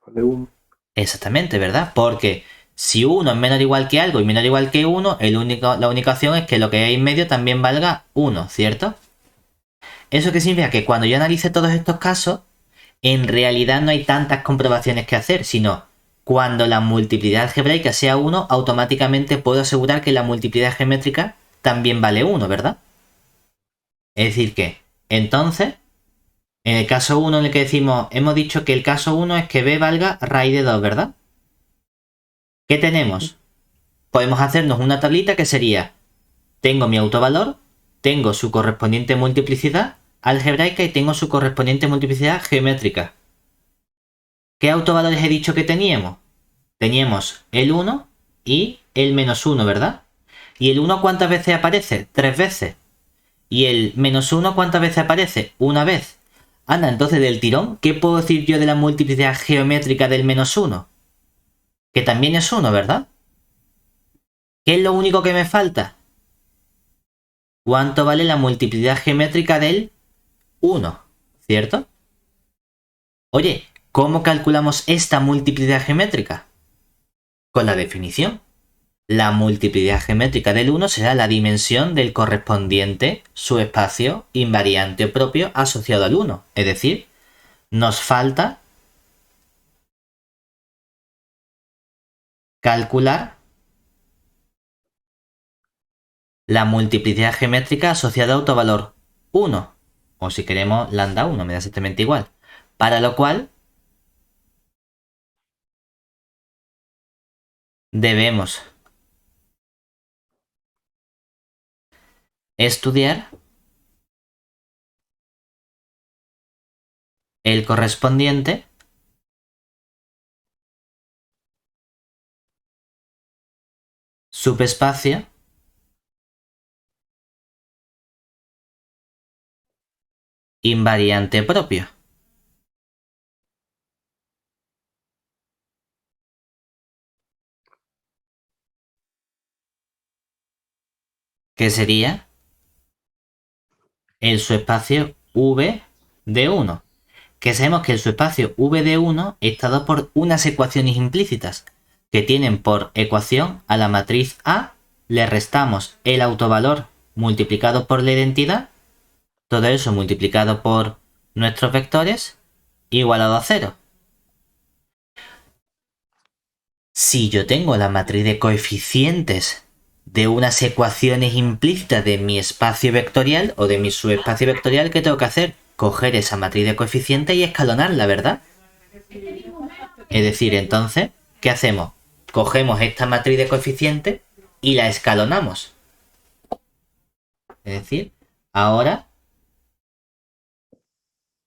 Vale 1. Exactamente, ¿verdad? Porque si 1 es menor o igual que algo y menor o igual que 1, la única opción es que lo que hay en medio también valga 1, ¿cierto? ¿Eso qué significa? Que cuando yo analice todos estos casos, en realidad no hay tantas comprobaciones que hacer, sino cuando la multiplicidad algebraica sea 1, automáticamente puedo asegurar que la multiplicidad geométrica también vale 1, ¿verdad? Es decir que, entonces, en el caso 1 en el que decimos, hemos dicho que el caso 1 es que b valga raíz de 2, ¿verdad? ¿Qué tenemos? Podemos hacernos una tablita que sería, tengo mi autovalor, tengo su correspondiente multiplicidad algebraica y tengo su correspondiente multiplicidad geométrica. ¿Qué autovalores he dicho que teníamos? Teníamos el 1 y el menos 1, ¿verdad? ¿Y el 1 cuántas veces aparece? 3 veces. ¿Y el menos 1 cuántas veces aparece? Una vez. Anda, entonces del tirón, ¿qué puedo decir yo de la multiplicidad geométrica del menos 1? Que también es 1, ¿verdad? ¿Qué es lo único que me falta? ¿Cuánto vale la multiplicidad geométrica del 1? ¿Cierto? Oye, ¿cómo calculamos esta multiplicidad geométrica? Con la definición. La multiplicidad geométrica del 1 será la dimensión del correspondiente subespacio invariante propio asociado al 1. Es decir, nos falta calcular la multiplicidad geométrica asociada a autovalor 1. O si queremos lambda 1, me da exactamente igual. Para lo cual debemos estudiar el correspondiente subespacio invariante propio. Que sería el subespacio V de 1. Que sabemos que el subespacio V de 1 está dado por unas ecuaciones implícitas que tienen por ecuación a la matriz A, le restamos el autovalor multiplicado por la identidad, todo eso multiplicado por nuestros vectores, igualado a 0. Si yo tengo la matriz de coeficientes de unas ecuaciones implícitas de mi espacio vectorial o de mi subespacio vectorial, ¿qué tengo que hacer? Coger esa matriz de coeficientes y escalonarla, ¿verdad? Es decir, entonces, ¿qué hacemos? Cogemos esta matriz de coeficientes y la escalonamos. Es decir, ahora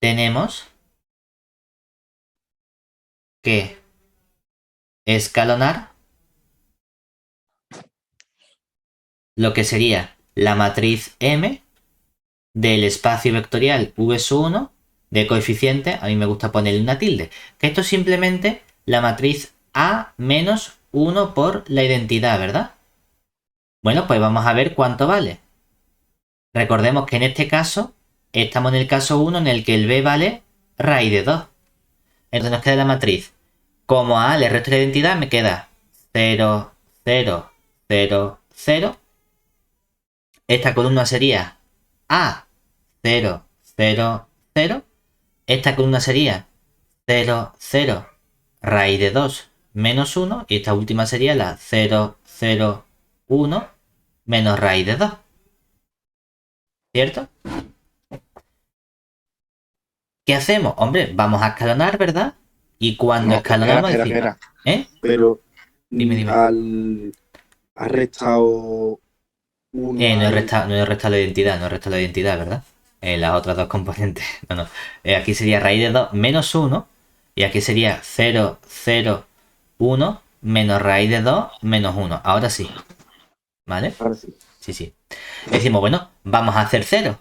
tenemos que escalonar lo que sería la matriz M del espacio vectorial V1 de coeficiente, a mí me gusta ponerle una tilde, que esto es simplemente la matriz A menos 1 por la identidad, ¿verdad? Bueno, pues vamos a ver cuánto vale. Recordemos que en este caso, estamos en el caso 1 en el que el B vale raíz de 2. Entonces nos queda la matriz. Como a A le resto la identidad, me queda 0, 0, 0, 0. Esta columna sería A, 0, 0, 0. Esta columna sería 0, 0, raíz de 2 menos 1. Y esta última sería la 0, 0, 1 menos raíz de 2. ¿Cierto? ¿Qué hacemos? Hombre, vamos a escalonar, ¿verdad? Y cuando escalonamos... Espera. ¿Eh? Pero Dime. has restado uno. No he restado la identidad, ¿verdad? Las otras dos componentes. No. Aquí sería raíz de 2 menos 1. Y aquí sería 0, 0, 1 menos raíz de 2 menos 1. Ahora sí. ¿Vale? Ahora sí. Sí. Decimos, bueno, vamos a hacer 0.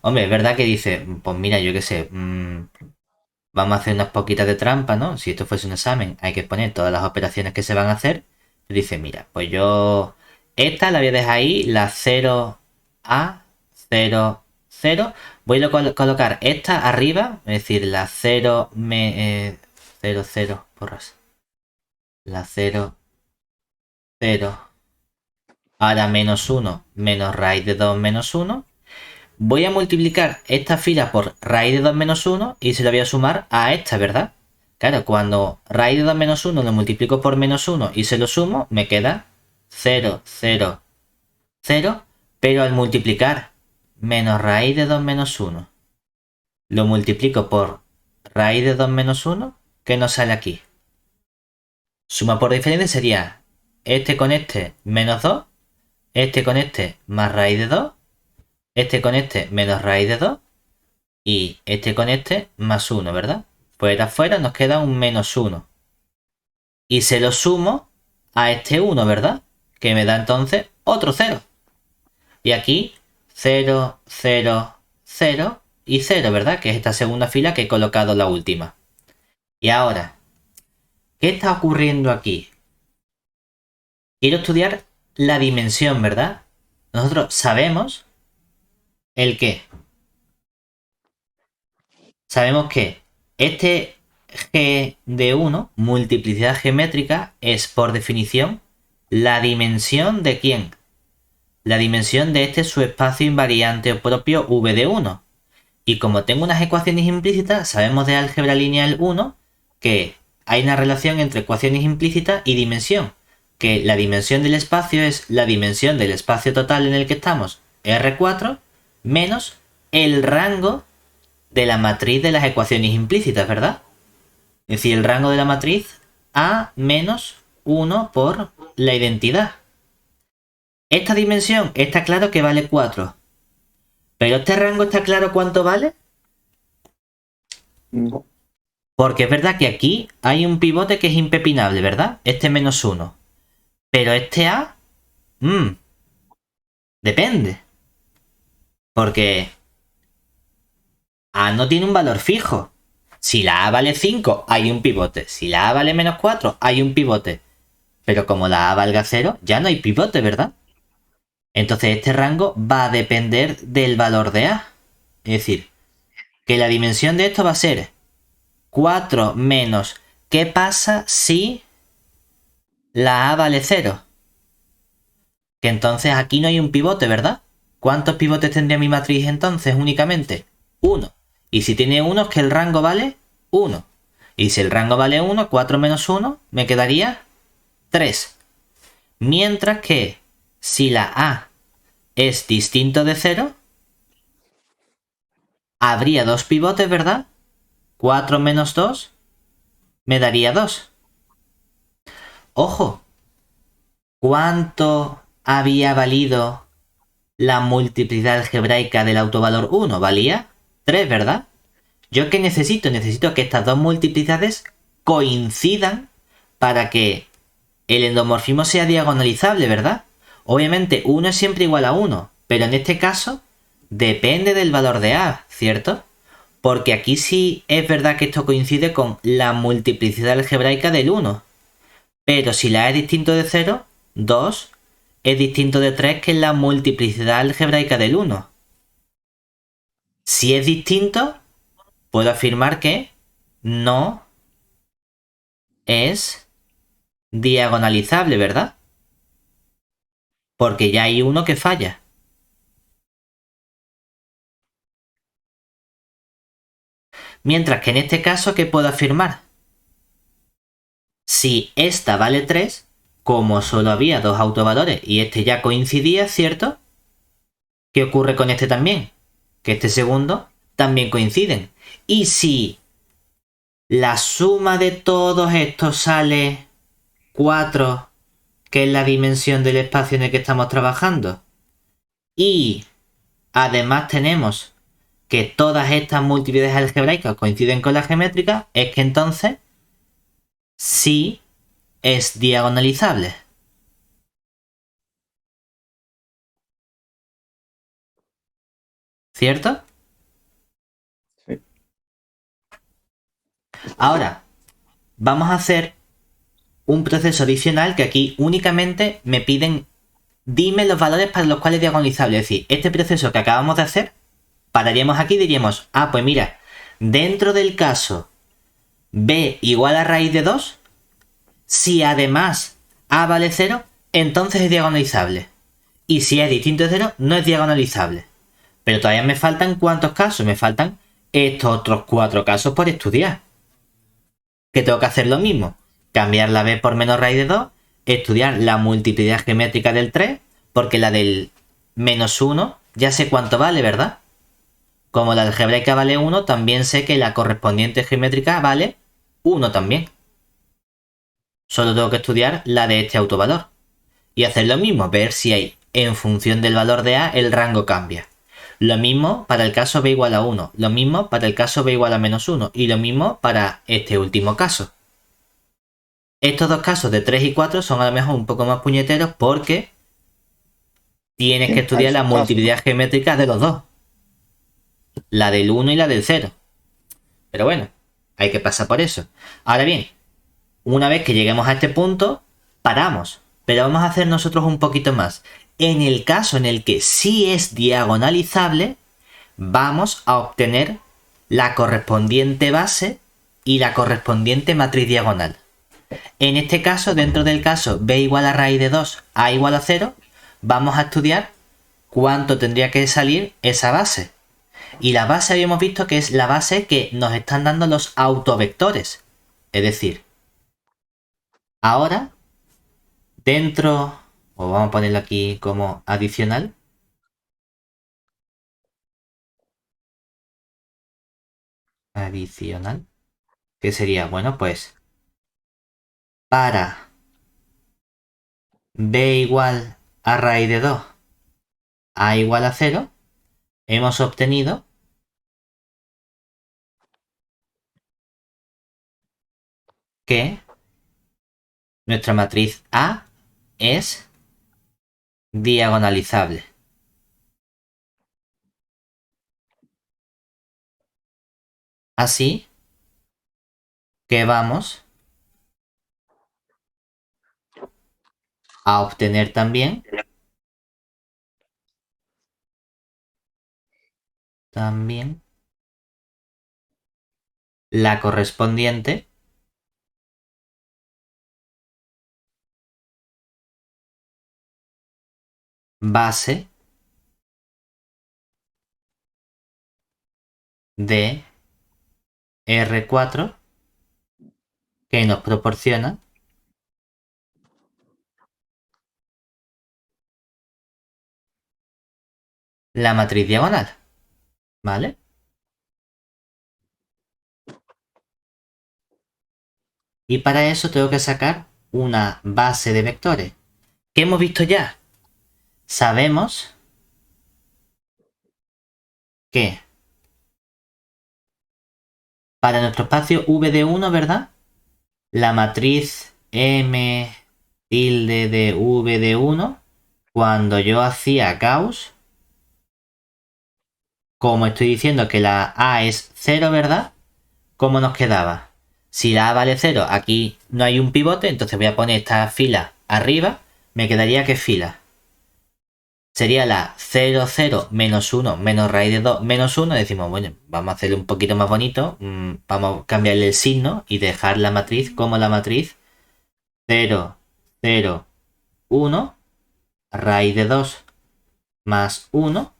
Hombre, es verdad que dice, pues mira, yo qué sé, vamos a hacer unas poquitas de trampa, ¿no? Si esto fuese un examen, hay que poner todas las operaciones que se van a hacer. Dice, mira, pues yo esta la voy a dejar ahí, la 0A, 0, 0. Voy a colocar esta arriba, es decir, la 0, 0, 0, porras. La 0, 0. Ahora menos 1, menos raíz de 2 menos 1. Voy a multiplicar esta fila por raíz de 2 menos 1 y se la voy a sumar a esta, ¿verdad? Claro, cuando raíz de 2 menos 1 lo multiplico por menos 1 y se lo sumo, me queda 0, 0, 0. Pero al multiplicar menos raíz de 2 menos 1, lo multiplico por raíz de 2 menos 1, ¿qué nos sale aquí? Suma por diferencia sería este con este menos 2, este con este más raíz de 2, este con este menos raíz de 2 y este con este más 1, ¿verdad? Fuera afuera nos queda un menos 1. Y se lo sumo a este 1, ¿verdad? Que me da entonces otro 0. Y aquí 0, 0, 0 y 0, ¿verdad? Que es esta segunda fila que he colocado la última. Y ahora, ¿qué está ocurriendo aquí? Quiero estudiar la dimensión, ¿verdad? Nosotros sabemos el qué. Sabemos que este G de 1, multiplicidad geométrica, es por definición la dimensión de ¿quién? La dimensión de este subespacio invariante propio V de 1. Y como tengo unas ecuaciones implícitas, sabemos de álgebra lineal 1 que hay una relación entre ecuaciones implícitas y dimensión. Que la dimensión del espacio es la dimensión del espacio total en el que estamos, R4, menos el rango de la matriz de las ecuaciones implícitas, ¿verdad? Es decir, el rango de la matriz A menos 1 por la identidad. Esta dimensión está claro que vale 4. Pero este rango está claro cuánto vale. No. Porque es verdad que aquí hay un pivote que es impepinable, ¿verdad? Este -1. Pero este A... depende. Porque A no tiene un valor fijo. Si la A vale 5, hay un pivote. Si la A vale -4, hay un pivote. Pero como la A valga 0, ya no hay pivote, ¿verdad? Entonces este rango va a depender del valor de A. Es decir, que la dimensión de esto va a ser 4 menos... ¿Qué pasa si la A vale 0? Que entonces aquí no hay un pivote, ¿verdad? ¿Cuántos pivotes tendría mi matriz entonces únicamente? 1. Y si tiene 1 es que el rango vale 1. Y si el rango vale 1, 4 menos 1, me quedaría 3. Mientras que si la A es distinto de 0, habría 2 pivotes, ¿verdad? 4 menos 2 me daría 2. Ojo, ¿cuánto había valido la multiplicidad algebraica del autovalor 1? Valía 3, ¿verdad? ¿Yo qué necesito? Necesito que estas dos multiplicidades coincidan para que el endomorfismo sea diagonalizable, ¿verdad? Obviamente 1 es siempre igual a 1, pero en este caso depende del valor de A, ¿cierto? Porque aquí sí es verdad que esto coincide con la multiplicidad algebraica del 1. Pero si la A es distinto de 0, 2 es distinto de 3, que es la multiplicidad algebraica del 1. Si es distinto, puedo afirmar que no es diagonalizable, ¿verdad? Porque ya hay uno que falla. Mientras que en este caso, ¿qué puedo afirmar? Si esta vale 3, como solo había dos autovalores y este ya coincidía, ¿cierto? ¿Qué ocurre con este también? Que este segundo también coinciden. Y si la suma de todos estos sale 4, que es la dimensión del espacio en el que estamos trabajando, y además tenemos que todas estas multiplicidades algebraicas coinciden con la geométrica, es que entonces sí es diagonalizable. ¿Cierto? Sí. Ahora, vamos a hacer un proceso adicional que aquí únicamente me piden, dime los valores para los cuales es diagonalizable. Es decir, este proceso que acabamos de hacer, pararíamos aquí y diríamos, pues mira, dentro del caso b igual a raíz de 2, si además a vale 0, entonces es diagonalizable. Y si es distinto de 0, no es diagonalizable. Pero todavía me faltan ¿cuántos casos? Me faltan estos otros 4 casos por estudiar. Que tengo que hacer lo mismo. Cambiar la b por menos raíz de 2, estudiar la multiplicidad geométrica del 3, porque la del -1 ya sé cuánto vale, ¿verdad? Como la algebraica vale 1, también sé que la correspondiente geométrica vale 1 también. Solo tengo que estudiar la de este autovalor. Y hacer lo mismo, ver si hay, en función del valor de A, el rango cambia. Lo mismo para el caso b igual a 1, lo mismo para el caso b igual a -1 y lo mismo para este último caso. Estos dos casos de 3 y 4 son a lo mejor un poco más puñeteros porque tienes que estudiar la multiplicidad geométrica de los dos. La del 1 y la del 0. Pero bueno, hay que pasar por eso. Ahora bien, una vez que lleguemos a este punto, paramos. Pero vamos a hacer nosotros un poquito más. En el caso en el que sí es diagonalizable, vamos a obtener la correspondiente base y la correspondiente matriz diagonal. En este caso, dentro del caso b igual a raíz de 2, a igual a 0, vamos a estudiar cuánto tendría que salir esa base. Y la base habíamos visto que es la base que nos están dando los autovectores. Es decir, ahora, dentro, o vamos a ponerlo aquí como adicional, que sería, bueno, pues para b igual a raíz de 2 a igual a 0, hemos obtenido que nuestra matriz A es diagonalizable. Así que vamos a obtener también la correspondiente base de R4 que nos proporciona la matriz diagonal, ¿vale? Y para eso tengo que sacar una base de vectores. ¿Qué hemos visto ya? Sabemos que para nuestro espacio V de 1, ¿verdad? La matriz M tilde de V de 1, cuando yo hacía Gauss, como estoy diciendo que la A es 0, ¿verdad? ¿Cómo nos quedaba? Si la A vale 0, aquí no hay un pivote, entonces voy a poner esta fila arriba. Me quedaría ¿qué fila? Sería la 0, 0, menos 1, menos raíz de 2, menos 1. Decimos, bueno, vamos a hacerlo un poquito más bonito. Vamos a cambiarle el signo y dejar la matriz como la matriz 0, 0, 1, raíz de 2 más 1,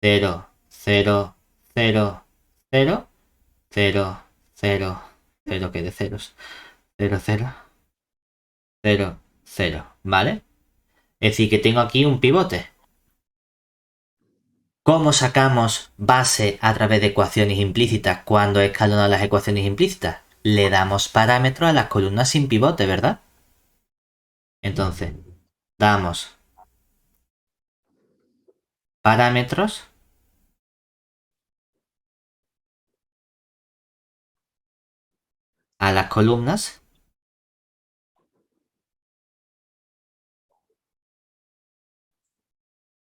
0, 0, 0, 0, 0, 0, 0, que de ceros, 0, 0, 0, 0, ¿vale? Es decir, que tengo aquí un pivote. ¿Cómo sacamos base a través de ecuaciones implícitas cuando escalonan las ecuaciones implícitas? Le damos parámetros a las columnas sin pivote, ¿verdad? Entonces, damos parámetros a las columnas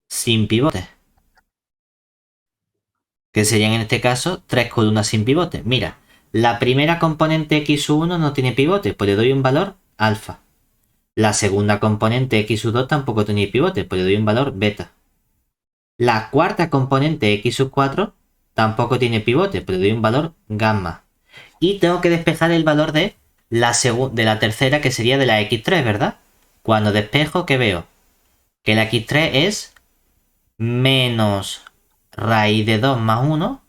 sin pivote, que serían en este caso 3 columnas sin pivote. Mira, la primera componente x1 no tiene pivote, pues le doy un valor alfa. La segunda componente x2 tampoco tiene pivote, pues le doy un valor beta. La cuarta componente x4 tampoco tiene pivote, pues le doy un valor gamma. Y tengo que despejar el valor de la tercera, que sería de la x3, ¿verdad? Cuando despejo, ¿qué veo? Que la x3 es menos raíz de 2 más 1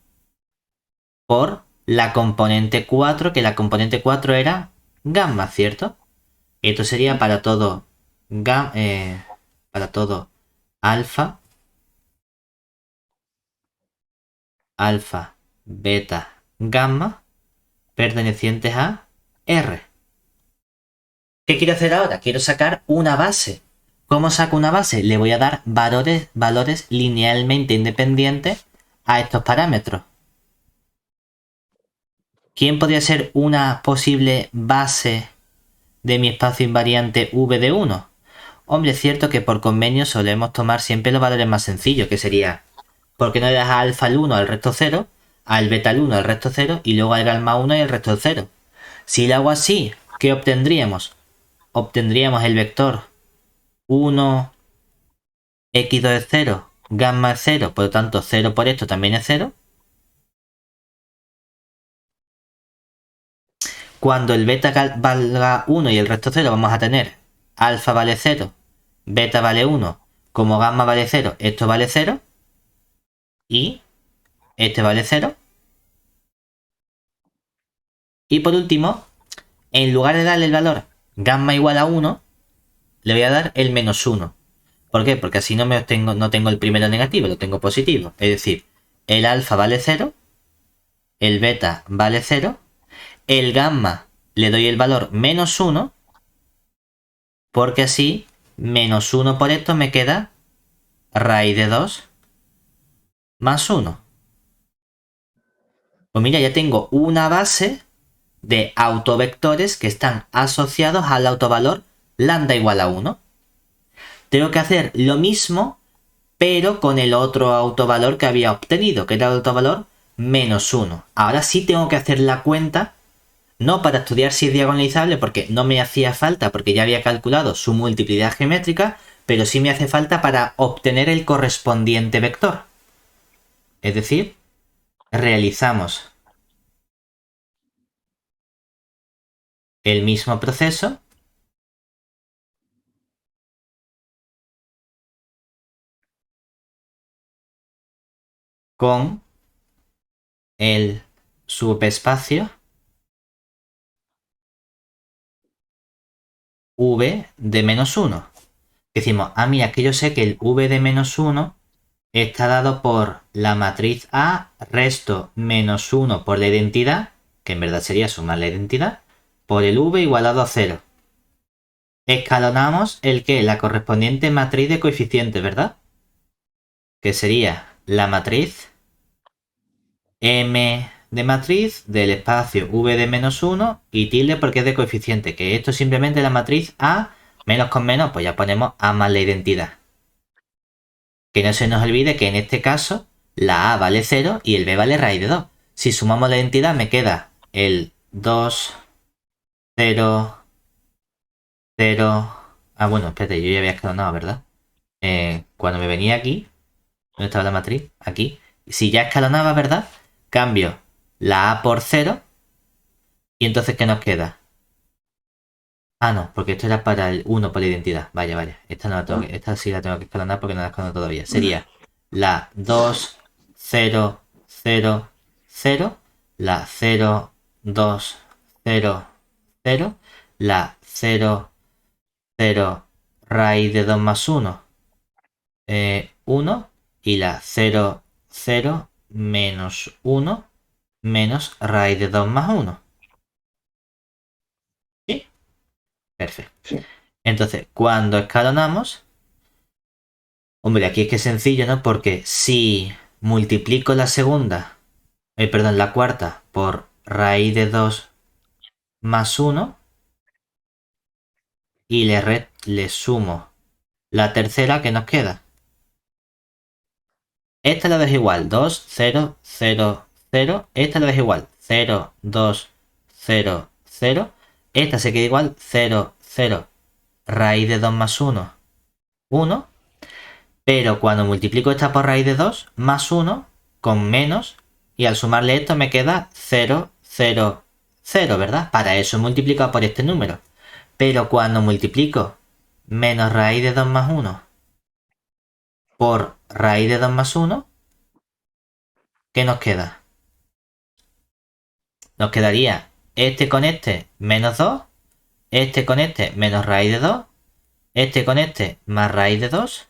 por la componente 4, que la componente 4 era gamma, ¿cierto? Esto sería para todo alfa, beta, gamma, pertenecientes a R. ¿Qué quiero hacer ahora? Quiero sacar una base. ¿Cómo saco una base? Le voy a dar valores linealmente independientes a estos parámetros. ¿Quién podría ser una posible base de mi espacio invariante V de 1? Hombre, es cierto que por convenio solemos tomar siempre los valores más sencillos, que sería, ¿por qué no le das a alfa al 1 al resto 0, al beta al 1 al resto 0 y luego al gamma 1 y al resto 0? Si lo hago así, ¿qué obtendríamos? Obtendríamos el vector 1, x2 es 0, gamma es 0, por lo tanto 0 por esto también es 0. Cuando el beta valga 1 y el resto 0, vamos a tener alfa vale 0, beta vale 1, como gamma vale 0, esto vale 0 y este vale 0. Y por último, en lugar de darle el valor gamma igual a 1, le voy a dar el menos 1. ¿Por qué? Porque así no tengo el primero negativo, lo tengo positivo. Es decir, el alfa vale 0, el beta vale 0, el gamma le doy el valor menos 1, porque así menos 1 por esto me queda raíz de 2 más 1. Pues mira, ya tengo una base de autovectores que están asociados al autovalor lambda igual a 1. Tengo que hacer lo mismo, pero con el otro autovalor que había obtenido, que era el autovalor menos 1. Ahora sí tengo que hacer la cuenta, no para estudiar si es diagonalizable, porque no me hacía falta, porque ya había calculado su multiplicidad geométrica, pero sí me hace falta para obtener el correspondiente vector. Es decir, realizamos el mismo proceso con el subespacio v de menos 1. Decimos, mira, que yo sé que el v de menos 1 está dado por la matriz A resto menos 1 por la identidad, que en verdad sería sumar la identidad, por el v igualado a 0. Escalonamos el que, la correspondiente matriz de coeficientes, ¿verdad? Que sería la matriz M de matriz del espacio V de menos 1 y tilde porque es de coeficiente, que esto es simplemente la matriz A menos con menos, pues ya ponemos A más la identidad. Que no se nos olvide que en este caso la A vale 0 y el B vale raíz de 2. Si sumamos la identidad me queda el 2, 0, 0... bueno, espérate, yo ya había escalonado, ¿verdad? Cuando me venía aquí, ¿dónde estaba la matriz? Aquí. Si ya escalonaba, ¿verdad? Cambio la A por 0 y entonces ¿qué nos queda? No, porque esto era para el 1 por la identidad. Vaya. Esta, no la tengo esta sí la tengo que escalonar porque no la escalono todavía. Sería la 2, 0, 0, 0, la 0, 2, 0, 0, la 0, 0, raíz de 2 más 1, 1, y la 0, 0, menos 1, menos raíz de 2 más 1. ¿Sí? Perfecto. Sí. Entonces, cuando escalonamos, hombre, aquí es que es sencillo, ¿no? Porque si multiplico la segunda, perdón, la cuarta por raíz de 2 más 1 y le sumo la tercera, que nos queda. Esta la dejo igual, 2, 0, 0, 0. Esta la dejo igual, 0, 2, 0, 0. Esta se queda igual, 0, 0, raíz de 2 más 1, 1. Pero cuando multiplico esta por raíz de 2, más 1, con menos, y al sumarle esto me queda 0, 0, 0, ¿verdad? Para eso he multiplicado por este número. Pero cuando multiplico menos raíz de 2 más 1 por raíz de 2 más 1, ¿qué nos queda? Nos quedaría este con este menos 2, este con este menos raíz de 2, este con este más raíz de 2,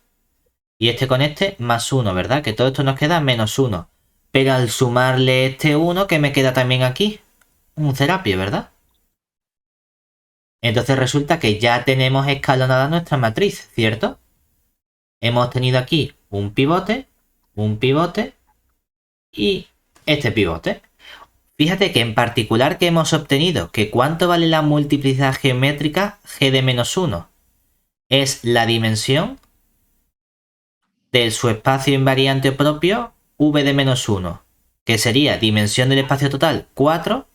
y este con este más 1, ¿verdad? Que todo esto nos queda menos 1. Pero al sumarle este 1, que me queda también aquí, un Serapio, ¿verdad? Entonces resulta que ya tenemos escalonada nuestra matriz, ¿cierto? Hemos tenido aquí un pivote y este pivote. Fíjate que en particular que hemos obtenido que cuánto vale la multiplicidad geométrica g de menos 1. Es la dimensión del su espacio invariante propio v de menos 1, que sería dimensión del espacio total 4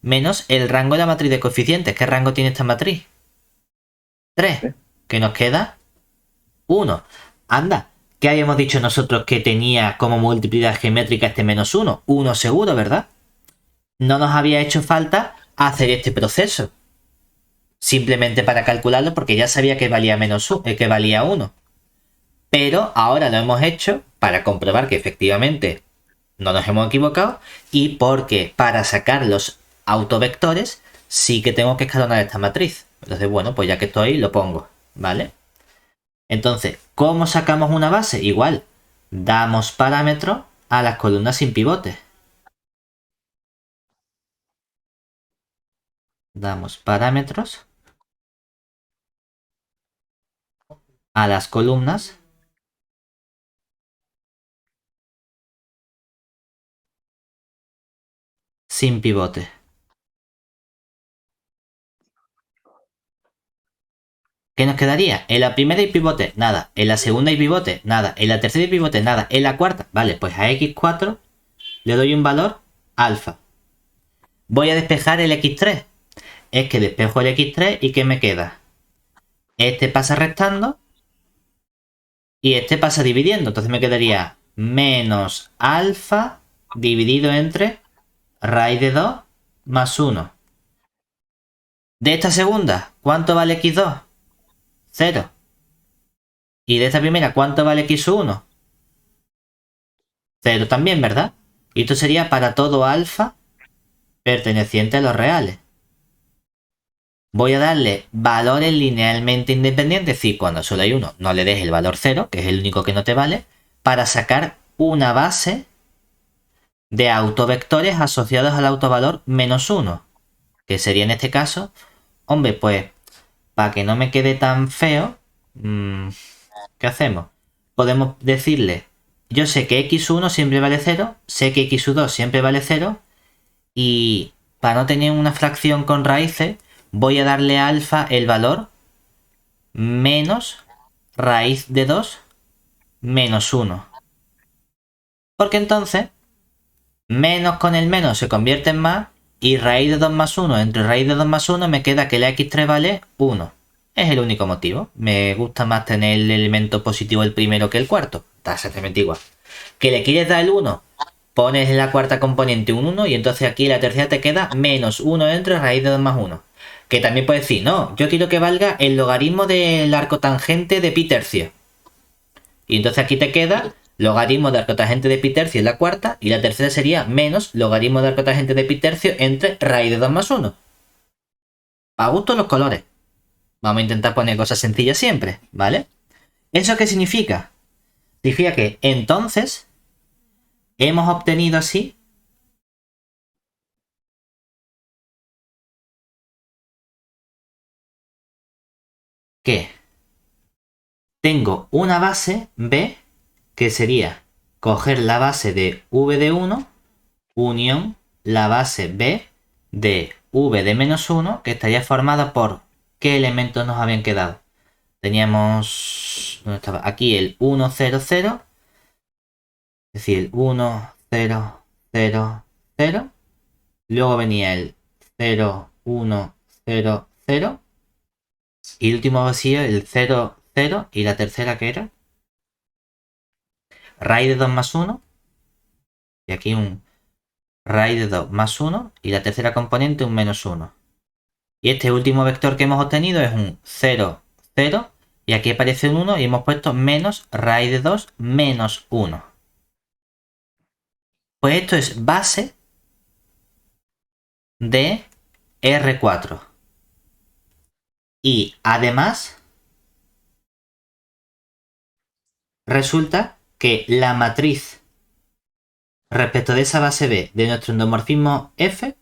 menos el rango de la matriz de coeficientes. ¿Qué rango tiene esta matriz? 3. ¿Qué nos queda? 1. Anda, ¿qué habíamos dicho nosotros que tenía como multiplicidad geométrica este menos 1? 1 seguro, ¿verdad? No nos había hecho falta hacer este proceso. Simplemente para calcularlo porque ya sabía que valía menos 1, que valía 1. Pero ahora lo hemos hecho para comprobar que efectivamente no nos hemos equivocado y porque para sacar los autovectores sí que tengo que escalonar esta matriz. Entonces, bueno, pues ya que estoy lo pongo, ¿vale? Entonces, ¿cómo sacamos una base? Igual, damos parámetros a las columnas sin pivote. Damos parámetros a las columnas sin pivote. ¿Qué nos quedaría? En la primera hay pivote, nada. En la segunda hay pivote, nada. En la tercera hay pivote, nada. En la cuarta, vale, pues a x4 le doy un valor alfa. Voy a despejar el x3. Es que despejo el x3 y ¿qué me queda? Este pasa restando y este pasa dividiendo. Entonces me quedaría menos alfa dividido entre raíz de 2 más 1. De esta segunda, ¿cuánto vale x2? 0. Y de esta primera, ¿cuánto vale x1? 0 también, ¿verdad? Y esto sería para todo alfa perteneciente a los reales. Voy a darle valores linealmente independientes, es decir, cuando solo hay uno, no le des el valor 0, que es el único que no te vale, para sacar una base de autovectores asociados al autovalor menos 1, que sería en este caso, hombre, pues, para que no me quede tan feo, ¿qué hacemos? Podemos decirle, yo sé que x1 siempre vale 0, sé que x2 siempre vale 0, y para no tener una fracción con raíces, voy a darle a alfa el valor menos raíz de 2 menos 1. Porque entonces, menos con el menos se convierte en más, y raíz de 2 más 1 entre raíz de 2 más 1 me queda que la x3 vale 1. Es el único motivo. Me gusta más tener el elemento positivo el primero que el cuarto. Está exactamente igual. ¿Que le quieres dar el 1? Pones en la cuarta componente un 1 y entonces aquí en la tercera te queda menos 1 entre raíz de 2 más 1. Que también puedes decir, no, yo quiero que valga el logaritmo del arco tangente de pi tercio. Y entonces aquí te queda logaritmo de arco tangente de pi tercio en la cuarta, y la tercera sería menos logaritmo de arco tangente de pi tercio entre raíz de 2 más 1. A gusto los colores. Vamos a intentar poner cosas sencillas siempre, ¿vale? ¿Eso qué significa? Significa que entonces hemos obtenido así que tengo una base B que sería coger la base de v de 1 unión la base B de v de menos 1, que estaría formada por ¿qué elementos nos habían quedado? Teníamos, ¿dónde estaba? Aquí el 1, 0, 0, es decir, el 1, 0, 0, 0. Luego venía el 0, 1, 0, 0. Y el último vacío, el 0, 0. Y la tercera que era raíz de 2 más 1. Y aquí un raíz de 2 más 1. Y la tercera componente un menos 1. Y este último vector que hemos obtenido es un 0, 0. Y aquí aparece un 1 y hemos puesto menos raíz de 2 menos 1. Pues esto es base de R4. Y además resulta que la matriz respecto de esa base B de nuestro endomorfismo F,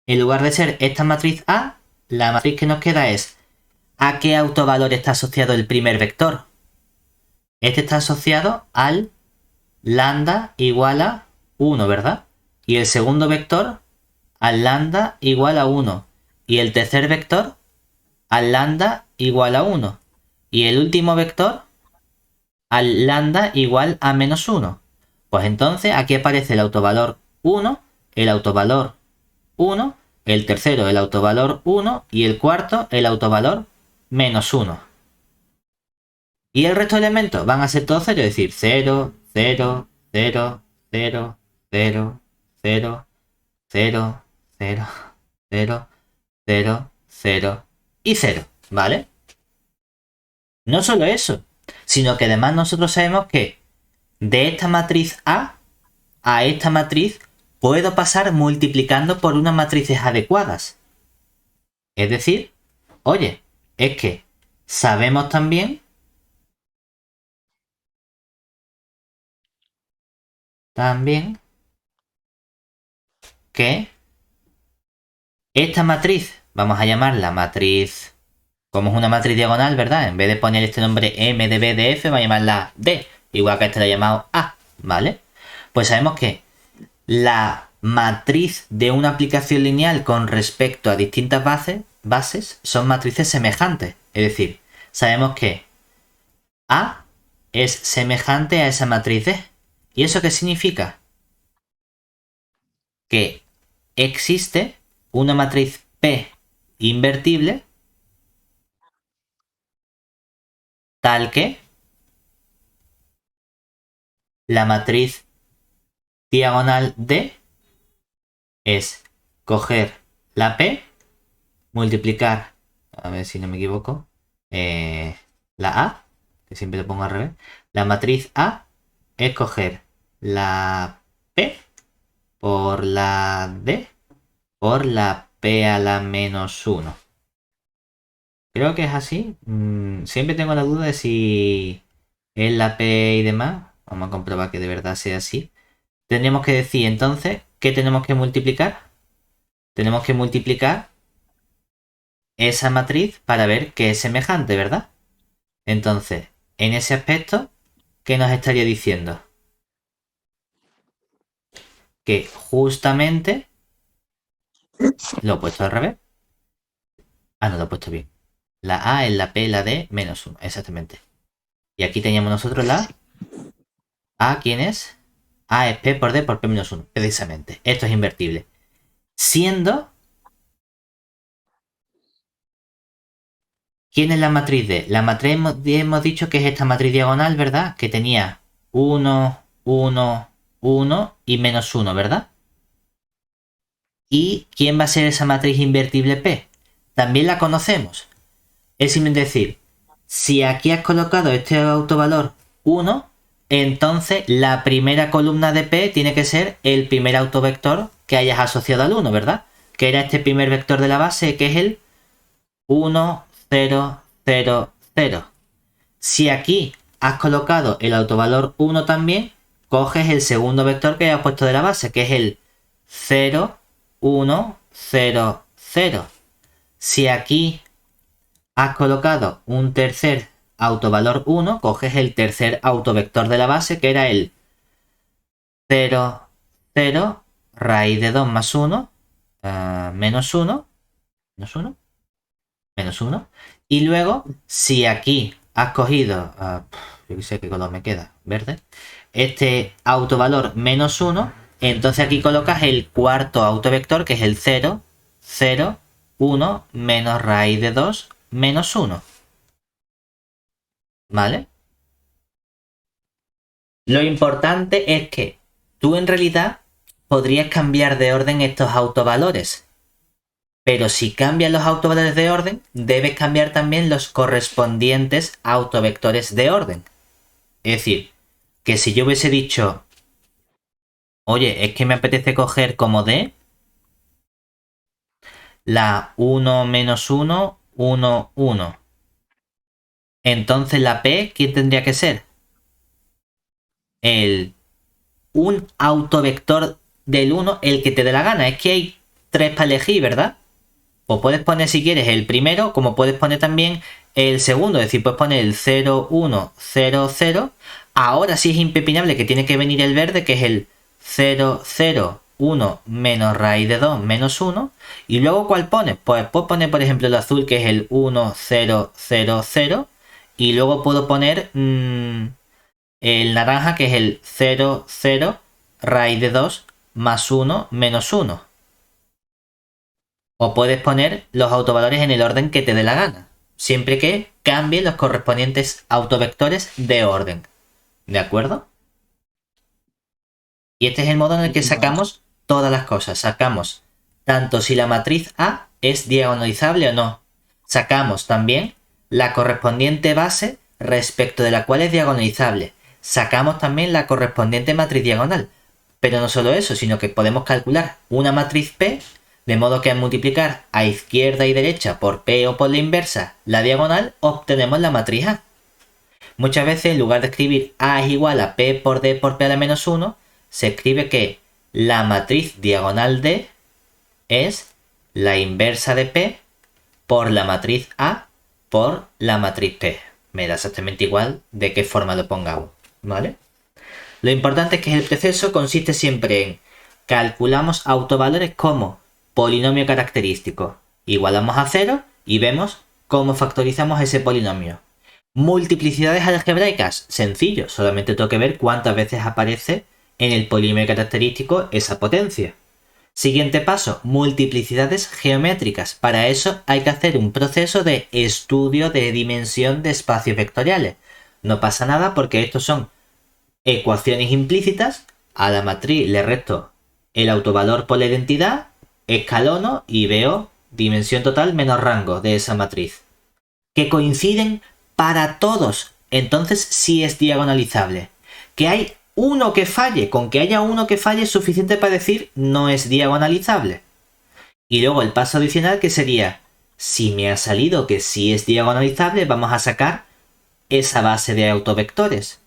en lugar de ser esta matriz A, la matriz que nos queda es ¿a qué autovalor está asociado el primer vector? Este está asociado al lambda igual a 1, ¿verdad? Y el segundo vector al lambda igual a 1. Y el tercer vector al lambda igual a 1. Y el último vector al lambda igual a menos 1. Pues entonces aquí aparece el autovalor 1, el autovalor 1, el tercero el autovalor 1 y el cuarto el autovalor menos 1. Y el resto de elementos van a ser todos 0, es decir, 0, 0, 0, 0, 0, 0, 0, 0, 0, 0, 0 y 0, ¿vale? No solo eso, sino que además nosotros sabemos que de esta matriz a esta matriz puedo pasar multiplicando por unas matrices adecuadas. Es decir, oye, es que sabemos también que esta matriz, vamos a llamarla matriz Como es una matriz diagonal, ¿verdad? En vez de poner este nombre M de B de F, va a llamarla D. Igual que este lo he llamado A, ¿vale? Pues sabemos que la matriz de una aplicación lineal con respecto a distintas bases son matrices semejantes. Es decir, sabemos que A es semejante a esa matriz D. ¿Y eso qué significa? Que existe una matriz P invertible tal que la matriz diagonal D es coger la P, multiplicar, a ver si no me equivoco, la A, que siempre lo pongo al revés. La matriz A es coger la P por la D por la P a la menos 1. Creo que es así. Siempre tengo la duda de si es la P y demás. Vamos a comprobar que de verdad sea así. Tendríamos que decir entonces, ¿qué tenemos que multiplicar? Tenemos que multiplicar esa matriz para ver que es semejante, ¿verdad? Entonces, en ese aspecto, ¿qué nos estaría diciendo? Que justamente lo he puesto al revés. Ah, no, lo he puesto bien. La A es la P, la D, menos 1, exactamente. Y aquí teníamos nosotros la A, ¿quién es? A es P por D por P menos 1, precisamente. Esto es invertible. Siendo... ¿Quién es la matriz D? La matriz hemos dicho que es esta matriz diagonal, ¿verdad? Que tenía 1, 1, 1 y menos 1, ¿verdad? ¿Y quién va a ser esa matriz invertible P? También la conocemos. Es simplemente decir, si aquí has colocado este autovalor 1, entonces la primera columna de P tiene que ser el primer autovector que hayas asociado al 1, ¿verdad? Que era este primer vector de la base, que es el 1, 0, 0, 0. Si aquí has colocado el autovalor 1 también, coges el segundo vector que hayas puesto de la base, que es el 0, 1, 0, 0. Si aquí has colocado un tercer autovalor 1, coges el tercer autovector de la base, que era el 0, 0, raíz de 2 más 1, menos 1, menos 1, menos 1. Y luego, si aquí has cogido, yo que sé qué color me queda, verde, este autovalor menos 1, entonces aquí colocas el cuarto autovector, que es el 0, 0, 1, menos raíz de 2, menos 1. ¿Vale? Lo importante es que tú en realidad podrías cambiar de orden estos autovalores. Pero si cambias los autovalores de orden, debes cambiar también los correspondientes autovectores de orden. Es decir, que si yo hubiese dicho, oye, es que me apetece coger como D la 1 menos 1, 1, 1. Entonces la P, ¿quién tendría que ser? Un autovector del 1, el que te dé la gana. Es que hay 3 para elegir, ¿verdad? O puedes poner si quieres el primero, como puedes poner también el segundo. Es decir, puedes poner el 0, 1, 0, 0. Ahora sí es impepinable que tiene que venir el verde, que es el 0, 0, 1 menos raíz de 2 menos 1. Y luego, ¿cuál pones? Pues puedo poner, por ejemplo, el azul, que es el 1, 0, 0, 0. Y luego puedo poner el naranja, que es el 0, 0, raíz de 2 más 1 menos 1. O puedes poner los autovalores en el orden que te dé la gana, siempre que cambien los correspondientes autovectores de orden. ¿De acuerdo? Y este es el modo en el que sacamos todas las cosas. Sacamos tanto si la matriz A es diagonalizable o no. Sacamos también la correspondiente base respecto de la cual es diagonalizable. Sacamos también la correspondiente matriz diagonal. Pero no solo eso, sino que podemos calcular una matriz P, de modo que al multiplicar a izquierda y derecha por P o por la inversa la diagonal, obtenemos la matriz A. Muchas veces, en lugar de escribir A es igual a P por D por P a la menos 1, se escribe que la matriz diagonal D es la inversa de P por la matriz A por la matriz P. Me da exactamente igual de qué forma lo pongamos, ¿vale? Lo importante es que el proceso consiste siempre en calculamos autovalores como polinomio característico. Igualamos a 0 y vemos cómo factorizamos ese polinomio. Multiplicidades algebraicas, sencillo, solamente tengo que ver cuántas veces aparece en el polinomio característico esa potencia. Siguiente paso, multiplicidades geométricas. Para eso hay que hacer un proceso de estudio de dimensión de espacios vectoriales. No pasa nada porque estos son ecuaciones implícitas. A la matriz le resto el autovalor por la identidad, escalono y veo dimensión total menos rango de esa matriz. Que coinciden para todos, entonces sí es diagonalizable. Que hay uno que falle, con que haya uno que falle es suficiente para decir no es diagonalizable. Y luego el paso adicional que sería, si me ha salido que sí es diagonalizable, vamos a sacar esa base de autovectores.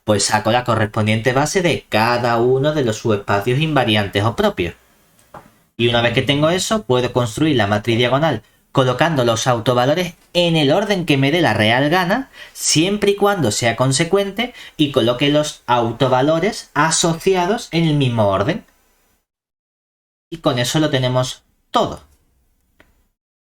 Pues saco la correspondiente base de cada uno de los subespacios invariantes o propios. Y una vez que tengo eso, puedo construir la matriz diagonal colocando los autovalores en el orden que me dé la real gana, siempre y cuando sea consecuente y coloque los autovalores asociados en el mismo orden. Y con eso lo tenemos todo.